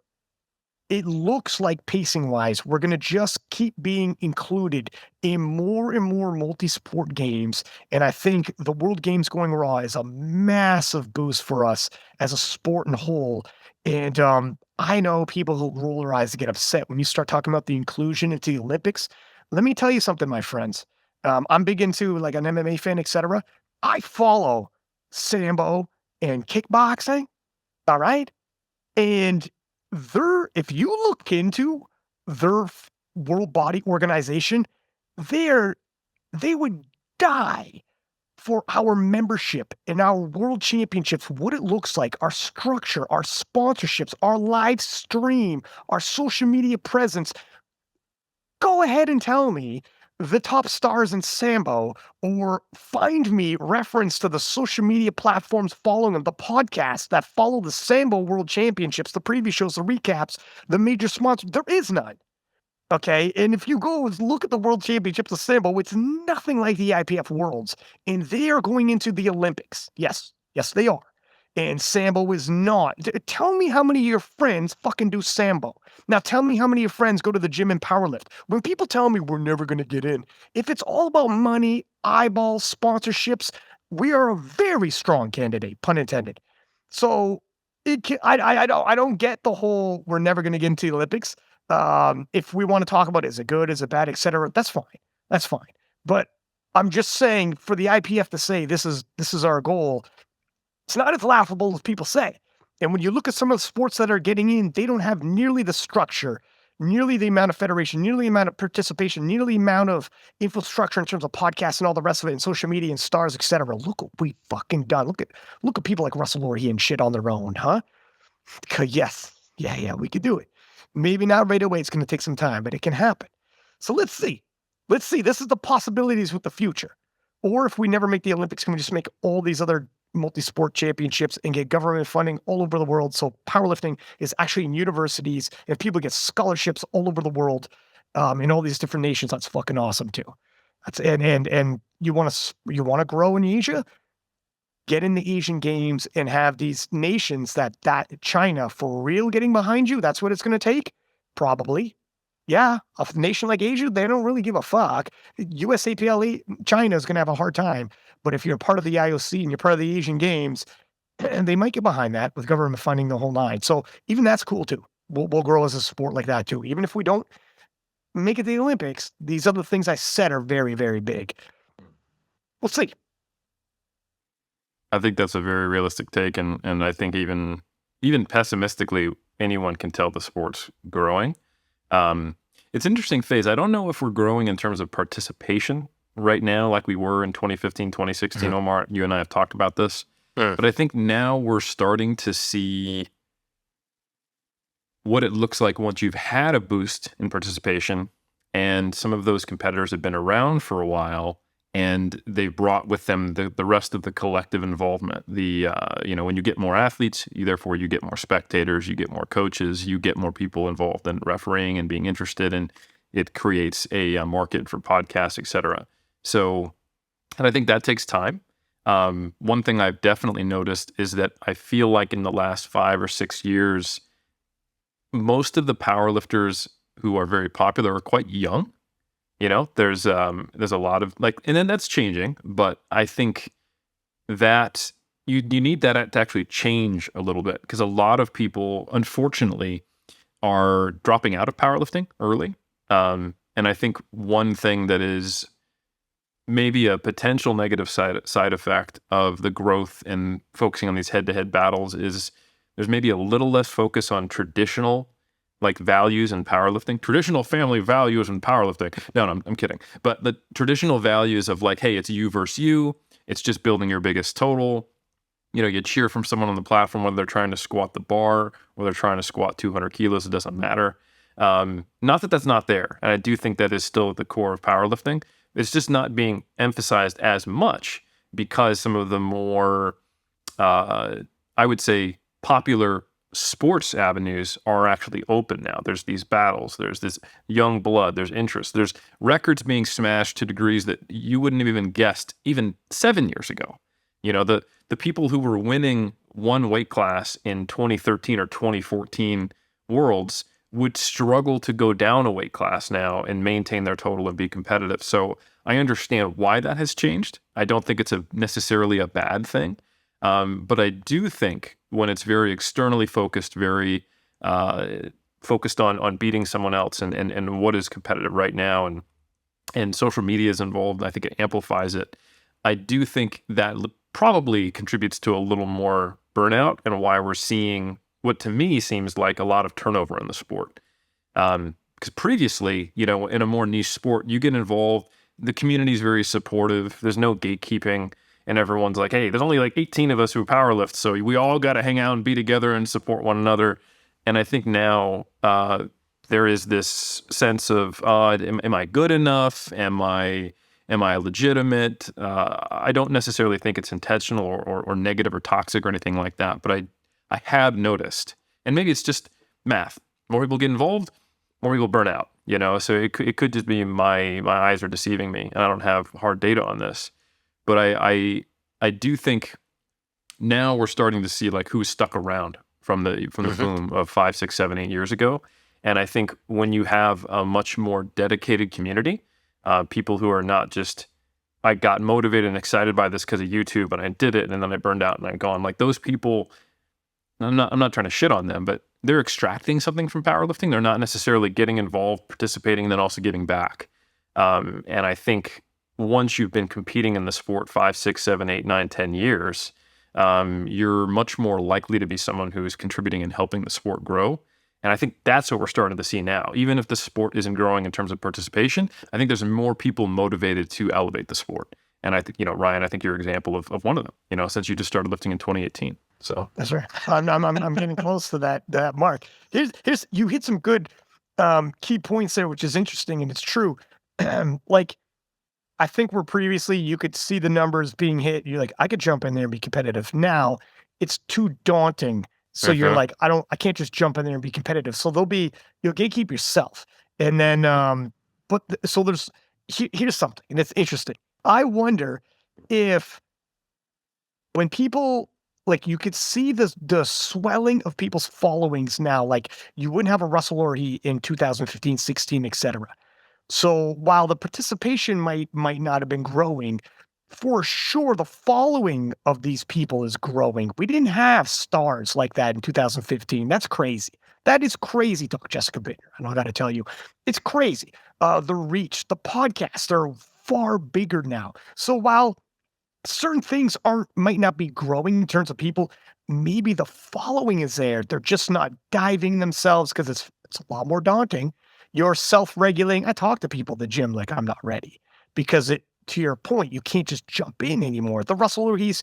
it looks like pacing-wise, we're going to just keep being included in more and more multi-sport games. And I think the World Games going raw is a massive boost for us as a sport in whole. And I know people who roll their eyes and get upset when you start talking about the inclusion into the Olympics. Let me tell you something, my friends. I'm big into like an MMA fan, etc. I follow Sambo and kickboxing. All right. And if you look into their World Body Organization, they would die for our membership and our world championships, what it looks like, our structure, our sponsorships, our live stream, our social media presence. Go ahead and tell me the top stars in Sambo, or find me reference to the social media platforms following them, the podcasts that follow the Sambo World Championships, the preview shows, the recaps, the major sponsors. There is none. Okay, and if you go look at the World Championships of Sambo, it's nothing like the IPF Worlds, and they are going into the Olympics. Yes, they are. And Sambo is not. Tell me how many of your friends fucking do Sambo. Now tell me how many of your friends go to the gym and powerlift. When people tell me we're never going to get in, if it's all about money, eyeballs, sponsorships, we are a very strong candidate, pun intended. So I don't get the whole we're never going to get into the Olympics. If we want to talk about is it good, is it bad, etc., that's fine. But I'm just saying, for the IPF to say this is our goal, it's not as laughable as people say. And when you look at some of the sports that are getting in, they don't have nearly the structure, nearly the amount of federation, nearly the amount of participation, nearly the amount of infrastructure in terms of podcasts and all the rest of it, and social media and stars, etc. Look what we fucking done. Look at people like Russell Lorhe and shit on their own, huh? Yes, yeah, we could do it. Maybe not right away. It's going to take some time, but it can happen. So let's see. This is the possibilities with the future. Or if we never make the Olympics, can we just make all these other multi-sport championships and get government funding all over the world? So powerlifting is actually in universities, and people get scholarships all over the world, in all these different nations. That's fucking awesome too. And you want to grow in Asia? Get in the Asian Games and have these nations that China for real getting behind you. That's what it's going to take. Probably. Yeah. A nation like Asia, they don't really give a fuck. USAPL, China is going to have a hard time. But if you're part of the IOC and you're part of the Asian Games, and they might get behind that with government funding the whole nine. So even that's cool too. We'll grow as a sport like that too. Even if we don't make it to the Olympics, these other things I said are very, very big. We'll see. I think that's a very realistic take, and I think even pessimistically, anyone can tell the sport's growing. It's an interesting phase. I don't know if we're growing in terms of participation right now like we were in 2015, 2016. Omar, you and I have talked about this. But I think now we're starting to see what it looks like once you've had a boost in participation, and some of those competitors have been around for a while, and they've brought with them the rest of the collective involvement. When you get more athletes, therefore you get more spectators, you get more coaches, you get more people involved in refereeing and being interested, and it creates a market for podcasts, etc. So, and I think that takes time. One thing I've definitely noticed is that I feel like in the last 5 or 6 years, most of the powerlifters who are very popular are quite young. There's a lot of and then that's changing, but I think that you need that to actually change a little bit, because a lot of people, unfortunately, are dropping out of powerlifting early. And I think one thing that is maybe a potential negative side effect of the growth and focusing on these head-to-head battles is there's maybe a little less focus on traditional values in powerlifting, traditional family values in powerlifting. No, I'm kidding. But the traditional values of hey, it's you versus you. It's just building your biggest total. You cheer from someone on the platform, whether they're trying to squat the bar or they're trying to squat 200 kilos, it doesn't matter. Not that that's not there. And I do think that is still at the core of powerlifting. It's just not being emphasized as much because some of the more, I would say, popular sports avenues are actually open now. There's these battles, there's this young blood, there's interest, there's records being smashed to degrees that you wouldn't have even guessed even 7 years ago. The people who were winning one weight class in 2013 or 2014 Worlds would struggle to go down a weight class now and maintain their total and be competitive. So I understand why that has changed. I don't think it's necessarily a bad thing. But I do think when it's very externally focused, very focused on beating someone else and what is competitive right now, and social media is involved, I think it amplifies it. I do think that probably contributes to a little more burnout and why we're seeing what to me seems like a lot of turnover in the sport. Because because previously, you know, in a more niche sport, you get involved, the community is very supportive, there's no gatekeeping, and everyone's like, hey, there's only like 18 of us who powerlift, so we all got to hang out and be together and support one another. And I think now there is this sense of, am I good enough? Am I legitimate? I don't necessarily think it's intentional or negative or toxic or anything like that, but I have noticed, and maybe it's just math. More people get involved, more people burn out, you know? So it could just be my eyes are deceiving me, and I don't have hard data on this. But I do think now we're starting to see like who's stuck around from the boom of 5, 6, 7, 8 years ago. And I think when you have a much more dedicated community, people who are not just, I got motivated and excited by this because of YouTube and I did it and then I burned out and I'm gone. Like those people, I'm not trying to shit on them, but they're extracting something from powerlifting. They're not necessarily getting involved, participating, and then also giving back. And I think once you've been competing in the sport 5, 6, 7, 8, 9, 10 years, you're much more likely to be someone who is contributing and helping the sport grow. And I think that's what we're starting to see now. Even if the sport isn't growing in terms of participation, I think there's more people motivated to elevate the sport. And I think, you know, Ryan, I think you're an example of one of them, you know, since you just started lifting in 2018. So that's right. I'm getting close to that mark. Here's you hit some good key points there, which is interesting, and it's true. Like, I think where previously you could see the numbers being hit, you're like, I could jump in there and be competitive. Now it's too daunting. So you're like, I can't just jump in there and be competitive. So you'll gatekeep yourself. And then, so here's something, and it's interesting. I wonder if when people, like, you could see the swelling of people's followings now, like you wouldn't have a Russell Orhe in 2015, 16, etc. So while the participation might not have been growing, for sure the following of these people is growing. We didn't have stars like that in 2015. That's crazy. That is crazy, Dr. Jessica Buettner. I got to tell you, it's crazy. The reach, the podcasts are far bigger now. So while certain things might not be growing in terms of people, maybe the following is there. They're just not diving themselves because it's a lot more daunting. You're self-regulating. I talk to people at the gym like I'm not ready because to your point, you can't just jump in anymore. The Russell Orhe's,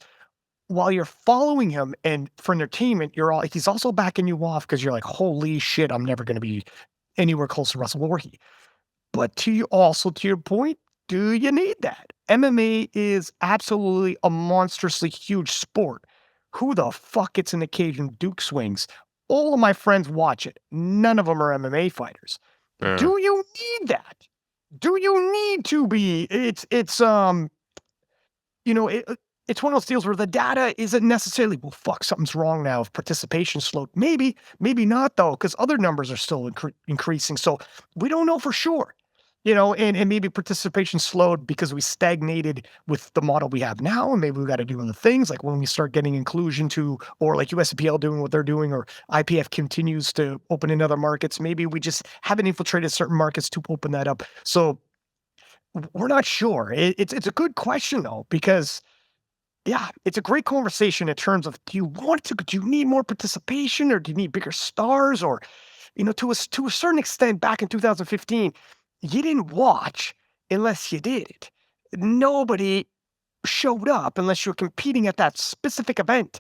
while you're following him and for entertainment, he's also backing you off because you're like, holy shit, I'm never going to be anywhere close to Russell Orhe. But to your point, do you need that? MMA is absolutely a monstrously huge sport. Who the fuck gets in the cage and Duke swings? All of my friends watch it. None of them are MMA fighters. Do you need that? Do you need to be? It's you know, it's one of those deals where the data isn't necessarily, well, fuck, something's wrong now if participation slowed. Maybe not though, because other numbers are still increasing. So we don't know for sure. You know, and maybe participation slowed because we stagnated with the model we have now, and maybe we got to do other things, like when we start getting inclusion or like USPL doing what they're doing, or IPF continues to open in other markets. Maybe we just haven't infiltrated certain markets to open that up. So we're not sure. It's a good question though, because yeah, it's a great conversation in terms of do you need more participation, or do you need bigger stars, or you know, to a certain extent, back in 2015. You didn't watch unless you did it. Nobody showed up unless you're competing at that specific event.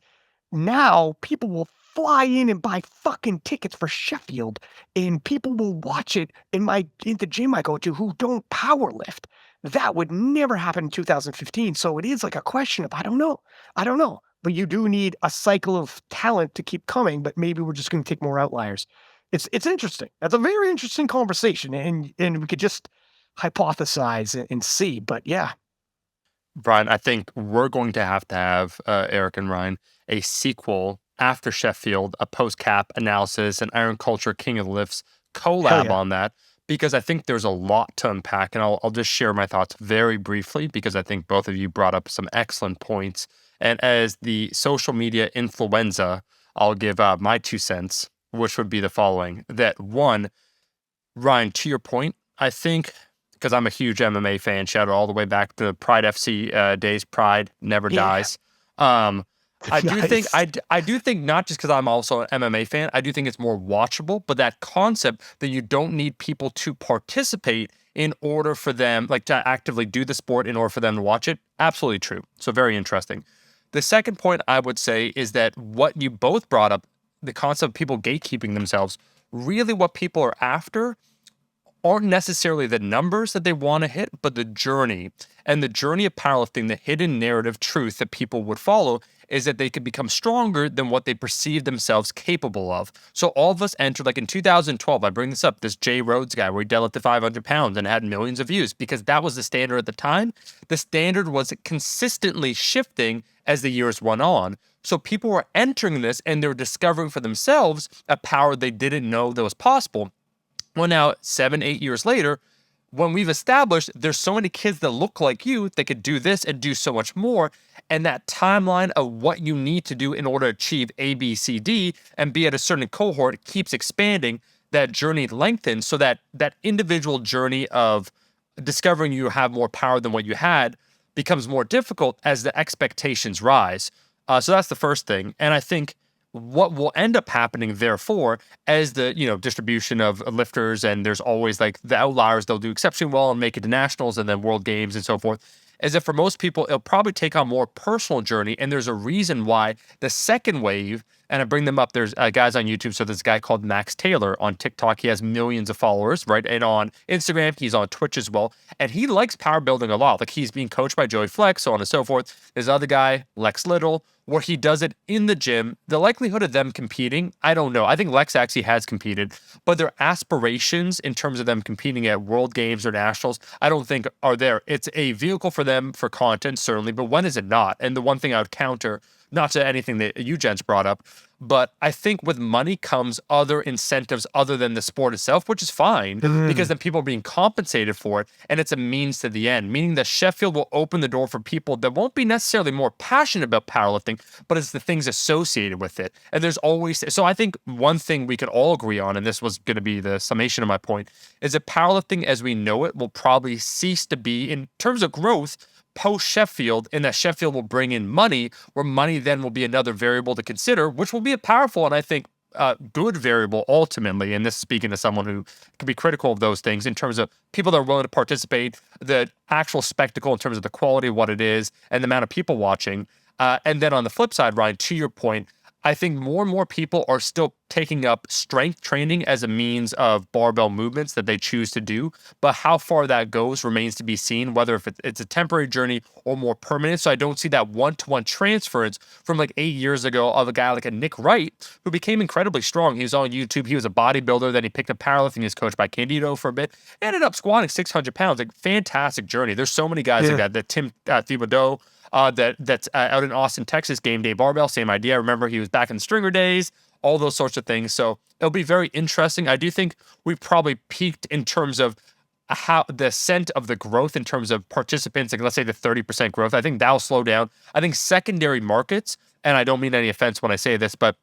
Now, people will fly in and buy fucking tickets for Sheffield, and people will watch it in the gym I go to who don't power lift. That would never happen in 2015. So it is like a question of, I don't know. But you do need a cycle of talent to keep coming, but maybe we're just going to take more outliers. It's interesting. That's a very interesting conversation, and we could just hypothesize and see. But yeah, Brian, I think we're going to have Eric and Ryan, a sequel after Sheffield, a post-cap analysis, an Iron Culture King of the Lifts collab on that, because I think there's a lot to unpack, and I'll just share my thoughts very briefly because I think both of you brought up some excellent points. And as the social media influenza, I'll give my 2 cents, which would be the following. That one, Ryan, to your point, I think, because I'm a huge MMA fan, shout out all the way back to Pride FC days, Pride never dies. I do think Nice. I do think not just because I'm also an MMA fan. I do think it's more watchable, but that concept that you don't need people to participate in order for them, like to actively do the sport in order for them to watch it, absolutely true. So very interesting. The second point I would say is that what you both brought up, the concept of people gatekeeping themselves, really what people are after aren't necessarily the numbers that they want to hit, but the journey. And the journey of powerlifting, the hidden narrative truth that people would follow is that they could become stronger than what they perceive themselves capable of. So all of us entered, like in 2012, I bring this up, this Jay Rhodes guy where he deadlifted 500 pounds and had millions of views because that was the standard at the time. The standard was consistently shifting as the years went on. So people were entering this and they were discovering for themselves a power they didn't know that was possible. Well, now 7, 8 years later, when we've established there's so many kids that look like you that could do this and do so much more, and that timeline of what you need to do in order to achieve A, B, C, D, and be at a certain cohort keeps expanding, that journey lengthens, so that that individual journey of discovering you have more power than what you had becomes more difficult as the expectations rise. So that's the first thing. And I think what will end up happening, therefore, as the distribution of lifters, and there's always like the outliers, they'll do exceptionally well and make it to nationals and then world games and so forth, is that for most people, it'll probably take on more personal journey. And there's a reason why the second wave, and I bring them up, there's guys on YouTube. So there's a guy called Max Taylor on TikTok. He has millions of followers, right? And on Instagram, he's on Twitch as well. And he likes power building a lot. Like he's being coached by Joey Flex, so on and so forth. There's another guy, Lex Little, where he does it in the gym. The likelihood of them competing, I don't know. I think Lex actually has competed, but their aspirations in terms of them competing at world games or nationals, I don't think are there. It's a vehicle for them for content, certainly, but when is it not? And the one thing I would counter, not to anything that you gents brought up, but I think with money comes other incentives other than the sport itself, which is fine because then people are being compensated for it and it's a means to the end, meaning that Sheffield will open the door for people that won't be necessarily more passionate about powerlifting, but it's the things associated with it. And there's always, so I think one thing we could all agree on, and this was going to be the summation of my point, is that powerlifting as we know it will probably cease to be, in terms of growth, post Sheffield, and that Sheffield will bring in money, where money then will be another variable to consider, which will be a powerful and I think good variable ultimately. And this is speaking to someone who can be critical of those things in terms of people that are willing to participate, the actual spectacle in terms of the quality of what it is and the amount of people watching. And then on the flip side, Ryan, to your point, I think more and more people are still taking up strength training as a means of barbell movements that they choose to do. But how far that goes remains to be seen, whether if it's a temporary journey or more permanent. So I don't see that one-to-one transference from like 8 years ago of a guy like a Nick Wright, who became incredibly strong. He was on YouTube. He was a bodybuilder. Then he picked up powerlifting. He was coached by Candido for a bit. Ended up squatting 600 pounds. Like fantastic journey. There's so many guys like that. That Tim Thibodeau, that's out in Austin, Texas, Game Day Barbell, same idea. I remember he was back in the Stringer days, all those sorts of things. So it'll be very interesting. I do think we've probably peaked in terms of how the ascent of the growth in terms of participants, like let's say the 30% growth. I think that'll slow down. I think secondary markets, and I don't mean any offense when I say this, but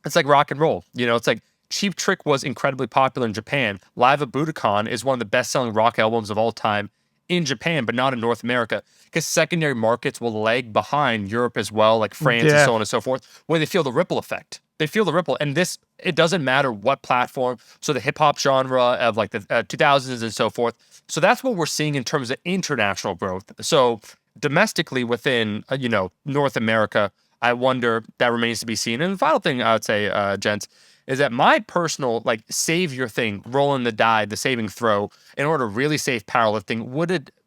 it's like rock and roll. It's like Cheap Trick was incredibly popular in Japan. Live at Budokan is one of the best-selling rock albums of all time in Japan, but not in North America, because secondary markets will lag behind Europe as well, like France and so on and so forth, where they feel the ripple effect. They feel the ripple. And this, it doesn't matter what platform. So the hip hop genre of like the 2000s and so forth. So that's what we're seeing in terms of international growth. So domestically within, North America, I wonder, that remains to be seen. And the final thing I would say, gents, is that my personal, like, savior thing, rolling the die, the saving throw, in order to really save powerlifting,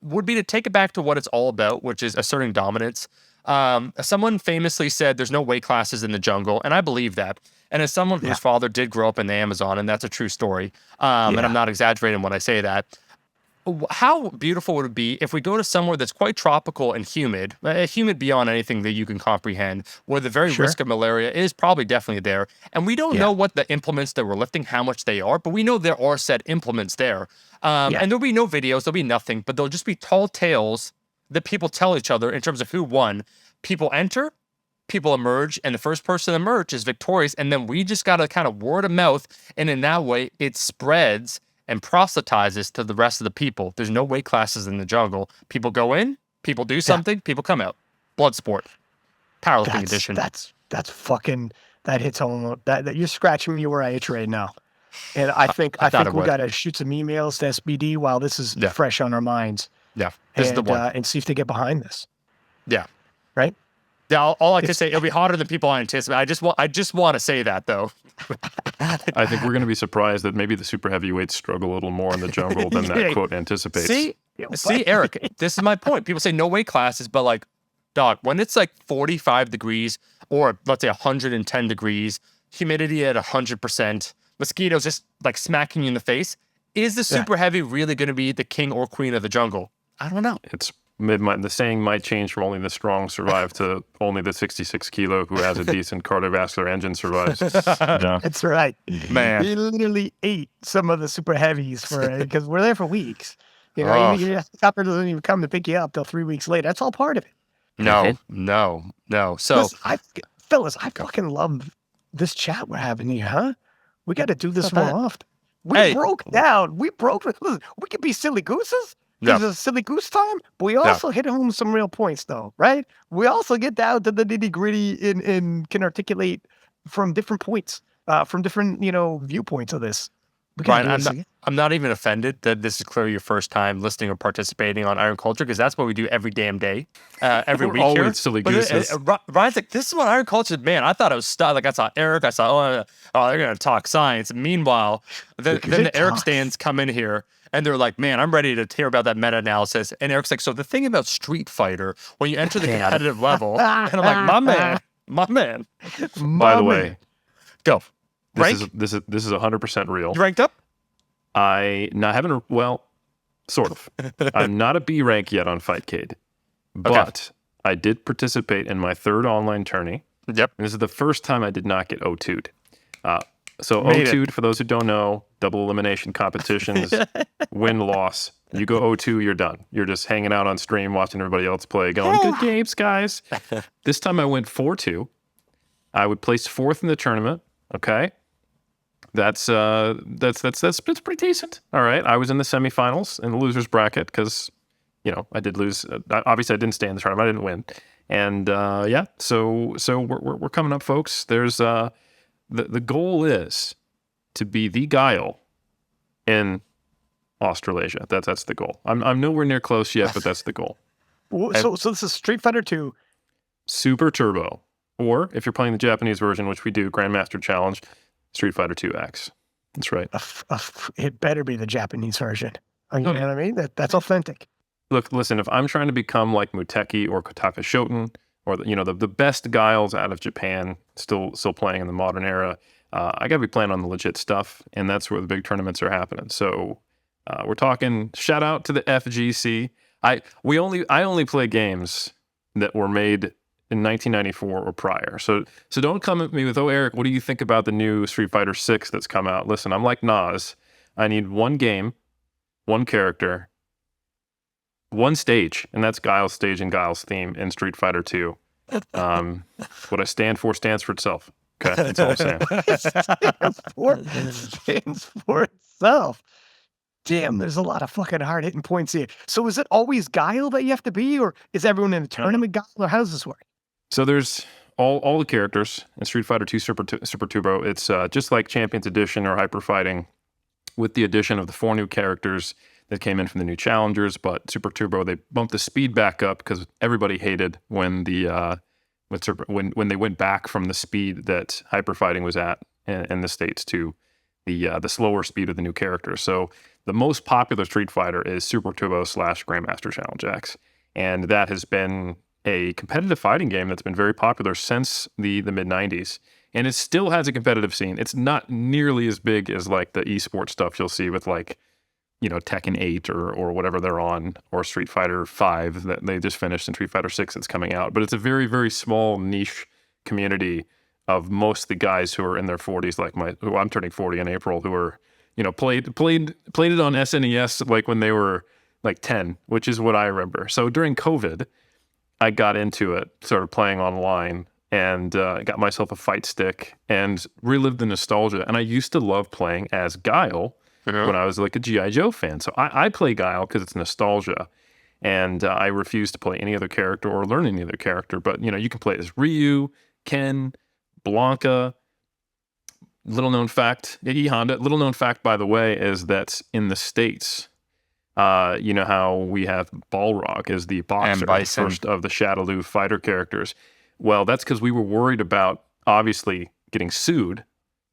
would be to take it back to what it's all about, which is asserting dominance. Someone famously said there's no weight classes in the jungle, and I believe that. And as someone whose father did grow up in the Amazon, and that's a true story, and I'm not exaggerating when I say that, how beautiful would it be if we go to somewhere that's quite tropical and humid, humid beyond anything that you can comprehend, where the very risk of malaria is probably definitely there. And we don't know what the implements that we're lifting, how much they are, but we know there are said implements there. And there'll be no videos, there'll be nothing, but there'll just be tall tales that people tell each other in terms of who won. People enter, people emerge, and the first person to emerge is victorious. And then we just got to kind of word of mouth. And in that way, it spreads and proselytizes to the rest of the people. There's no weight classes in the jungle. People go in, people do something, people come out. Blood sport. Powerlifting edition. That's fucking, that hits home. That you're scratching me where I itch right now. And I think we got to shoot some emails to SBD while this is fresh on our minds. Yeah, this is the one. And see if they get behind this. Yeah. Right? Yeah, all I can say, it'll be hotter than people anticipate. I just want to say that, though. I think we're going to be surprised that maybe the super heavyweights struggle a little more in the jungle than that quote anticipates. See, Eric, this is my point. People say no weight classes, but like, dog, when it's like 45 degrees or let's say 110 degrees, humidity at 100%, mosquitoes just like smacking you in the face, is the super heavy really going to be the king or queen of the jungle? I don't know. The saying might change from only the strong survive to only the 66 kilo who has a decent cardiovascular engine survives. Yeah. That's right. Man. We literally ate some of the super heavies because we're there for weeks. You know, your helicopter doesn't even come to pick you up till 3 weeks later. That's all part of it. No. So, fellas, I fucking love this chat we're having here, huh? We got to do this more often. We broke down. Listen, we could be silly gooses. This is a silly goose time, but we also hit home some real points, though, right? We also get down to the nitty gritty and can articulate from different points, from different, viewpoints of this. Ryan, I'm not even offended that this is clearly your first time listening or participating on Iron Culture, because that's what we do every damn day, every week always here. Silly gooses. Ryan's like, this is what Iron Culture, man, I thought it was stuff. Like I saw Eric, I saw, they're going to talk science. Meanwhile, then the Eric stands come in here and they're like, man, I'm ready to hear about that meta-analysis. And Eric's like, so the thing about Street Fighter, when you enter the competitive level, and I'm like, my man. By the way, go. This is 100% real. You ranked up? Sort of. I'm not a B rank yet on Fightcade, but I did participate in my third online tourney. Yep. And this is the first time I did not get O2'd. So O2'd, for those who don't know, double elimination competitions, win-loss. You go O2, you're done. You're just hanging out on stream, watching everybody else play, going, good games, guys. This time I went 4-2. I would place fourth in the tournament. Okay. That's pretty decent. All right. I was in the semifinals in the losers bracket because, I did lose. Obviously, I didn't stay in the tournament. I didn't win. And so we're coming up, folks. There's the goal is to be the Guile in Australasia. That's the goal. I'm nowhere near close yet, but that's the goal. So this is Street Fighter 2 Super Turbo, or if you're playing the Japanese version, which we do, Grandmaster Challenge, Street Fighter 2X. That's right. It better be the Japanese version. You know what I mean? That's authentic. Look, listen, if I'm trying to become like Muteki or Kotaka Shoten, or the best Guiles out of Japan, still playing in the modern era, I got to be playing on the legit stuff, and that's where the big tournaments are happening. So we're talking, shout out to the FGC. I only play games that were made in 1994 or prior. So don't come at me with, Eric, what do you think about the new Street Fighter 6 that's come out? Listen, I'm like Nas. I need one game, one character, one stage, and that's Guile's stage and Guile's theme in Street Fighter 2. What I stand for stands for itself. Okay, that's all I'm saying. Stands for itself. Damn, there's a lot of fucking hard-hitting points here. So is it always Guile that you have to be, or is everyone in the tournament Guile, or how does this work? So there's all the characters in Street Fighter 2 Super Turbo. It's just like Champions Edition or Hyper Fighting, with the addition of the 4 new characters that came in from the new challengers. But Super Turbo, they bumped the speed back up because everybody hated when when they went back from the speed that Hyper Fighting was at in the States to the slower speed of the new characters. So the most popular Street Fighter is Super Turbo / Grandmaster Challenge X, and that has been a competitive fighting game that's been very popular since the mid-90s, and it still has a competitive scene. It's not nearly as big as like the esports stuff you'll see with like, Tekken 8 or whatever they're on, or Street Fighter 5 that they just finished, and Street Fighter 6 that's coming out. But it's a very, very small niche community of most of the guys who are in their 40s, who I'm turning 40 in April, who are, played it on SNES like when they were like 10, which is what I remember. So during COVID, I got into it, started playing online, and got myself a fight stick and relived the nostalgia. And I used to love playing as Guile when I was like a G.I. Joe fan. So I play Guile because it's nostalgia. And I refuse to play any other character or learn any other character. But, you can play as Ryu, Ken, Blanca. Little known fact, E Honda. Little known fact, by the way, is that in the States, you know how we have Balrog as the boxer, the first of the Shadaloo fighter characters. Well, that's because we were worried about, obviously, getting sued.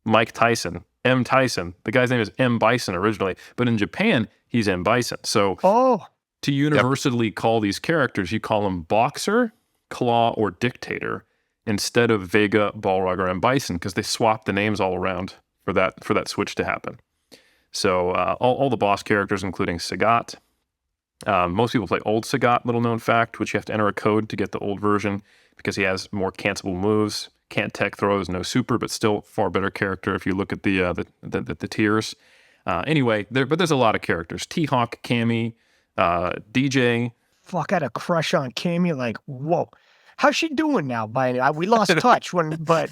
Mike Tyson, M. Tyson. The guy's name is M. Bison originally, but in Japan, he's M. Bison. So to universally call these characters, you call them Boxer, Claw, or Dictator, instead of Vega, Balrog, or M. Bison, because they swapped the names all around for that switch to happen. So all the boss characters, including Sagat. Most people play old Sagat, little known fact, which you have to enter a code to get the old version because he has more cancelable moves, can't tech throws, no super, but still far better character if you look at the tiers. Anyway, but there's a lot of characters. T-Hawk, Cammy, DJ. Fuck, I had a crush on Cammy. Like, whoa. How's she doing now? We lost touch but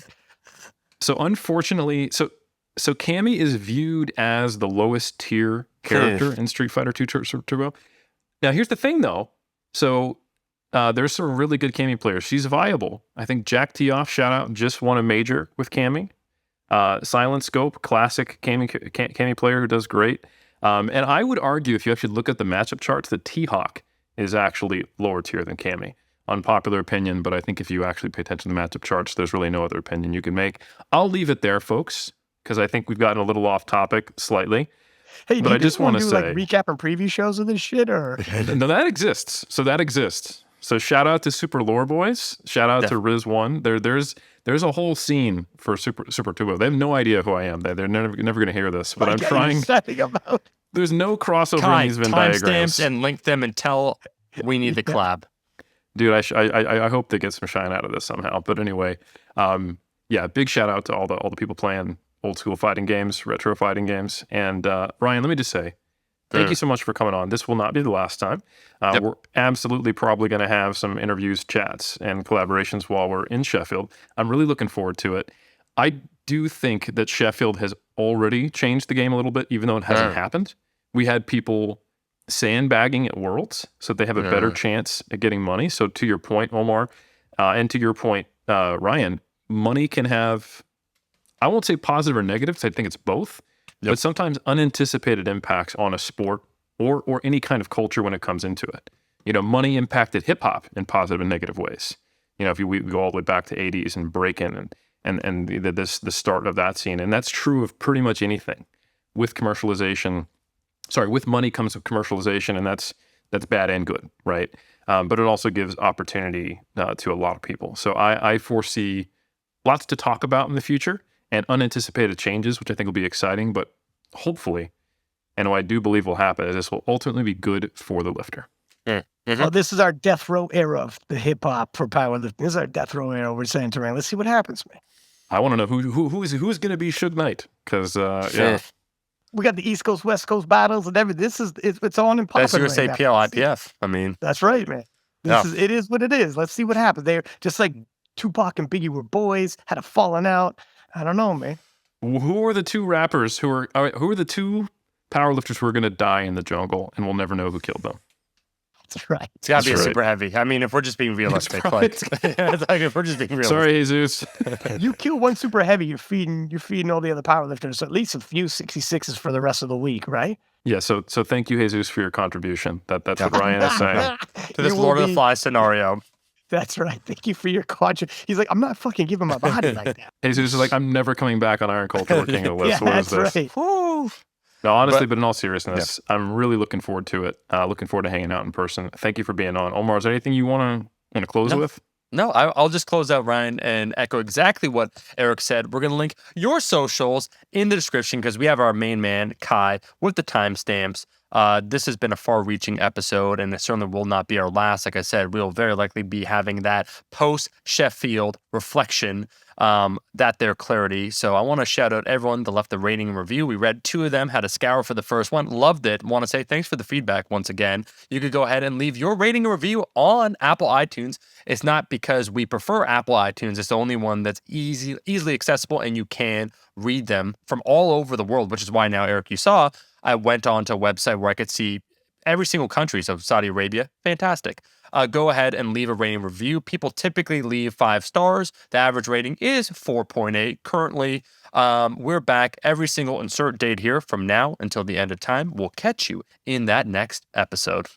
So unfortunately, so Cammy is viewed as the lowest tier character in Street Fighter 2 Turbo. Now here's the thing though. So there's some really good Cammy players. She's viable. I think Jack Tioff, shout out, just won a major with Cammy. Silent Scope, classic Cammy player who does great. And I would argue if you actually look at the matchup charts, that T-Hawk is actually lower tier than Cammy. Unpopular opinion, but I think if you actually pay attention to the matchup charts, there's really no other opinion you can make. I'll leave it there, folks, because I think we've gotten a little off topic slightly. Hey, but I just want to say, like, recap and preview shows of this shit, or no, that exists. So that exists. So shout out to Super Lore Boys. Shout out to Riz1. There's a whole scene for Super Turbo. They have no idea who I am. They're never going to hear this, but I'm trying. There's no crossover in these Venn diagrams. And link them and tell we need the collab. Dude, I hope they get some shine out of this somehow. But anyway, big shout out to all the people playing old school fighting games, retro fighting games. And Ryan, let me just say, thank you so much for coming on. This will not be the last time. We're absolutely probably going to have some interviews, chats, and collaborations while we're in Sheffield. I'm really looking forward to it. I do think that Sheffield has already changed the game a little bit, even though it hasn't happened. We had people sandbagging at Worlds so they have a better chance at getting money. So to your point, Omar, and to your point, Ryan, money can have, I won't say positive or negative, because I think it's both, but sometimes unanticipated impacts on a sport or any kind of culture when it comes into it. Money impacted hip hop in positive and negative ways. If we go all the way back to 80s and breaking and the start of that scene. And that's true of pretty much anything. With commercialization, with money comes commercialization, and that's bad and good, right? But it also gives opportunity to a lot of people. So I foresee lots to talk about in the future and unanticipated changes, which I think will be exciting, but hopefully, and what I do believe will happen, is this will ultimately be good for the lifter. Mm-hmm. Oh, this is our death row era of the hip hop for powerlifting. This is our death row era. We're saying to Ryan, let's see what happens, man. I want to know who's going to be Suge Knight, because we got the East Coast, West Coast battles and everything. It's on and popping. That's going to say PL, IPF. I mean, that's right, man. It is what it is. Let's see what happens. They're just like Tupac and Biggie were boys, had a falling out. I don't know, man. Who are the two rappers who are the two powerlifters who are going to die in the jungle, and we'll never know who killed them? That's right. It's got to be a super heavy. I mean, if we're just being realistic, if we're just being realistic. Sorry, Jesus. You kill one super heavy, you're feeding all the other powerlifters at least a few 66s for the rest of the week, right? Yeah. So thank you, Jesus, for your contribution. That's what Ryan is saying to this Lord of the Flies scenario. That's right. Thank you for your contribution. He's like, I'm not fucking giving my body like that. Jesus is like, I'm never coming back on Iron Culture or King of the West. What is this? Right. No, honestly, but in all seriousness, I'm really looking forward to it. Looking forward to hanging out in person. Thank you for being on. Omar, is there anything you want to close with? No, I'll just close out, Ryan, and echo exactly what Eric said. We're going to link your socials in the description because we have our main man, Kai, with the timestamps. This has been a far-reaching episode, and it certainly will not be our last. Like I said, we'll very likely be having that post-Sheffield reflection, that their clarity. So I want to shout out everyone that left the rating and review. We read 2 of them, had a scour for the first one, loved it. Want to say thanks for the feedback once again. You could go ahead and leave your rating and review on Apple iTunes. It's not because we prefer Apple iTunes. It's the only one that's easily accessible, and you can read them from all over the world, which is why now, Eric, you saw, I went on to a website where I could see every single country. So Saudi Arabia, fantastic. Go ahead and leave a rating review. People typically leave 5 stars. The average rating is 4.8 currently. We're back every single insert date here from now until the end of time. We'll catch you in that next episode.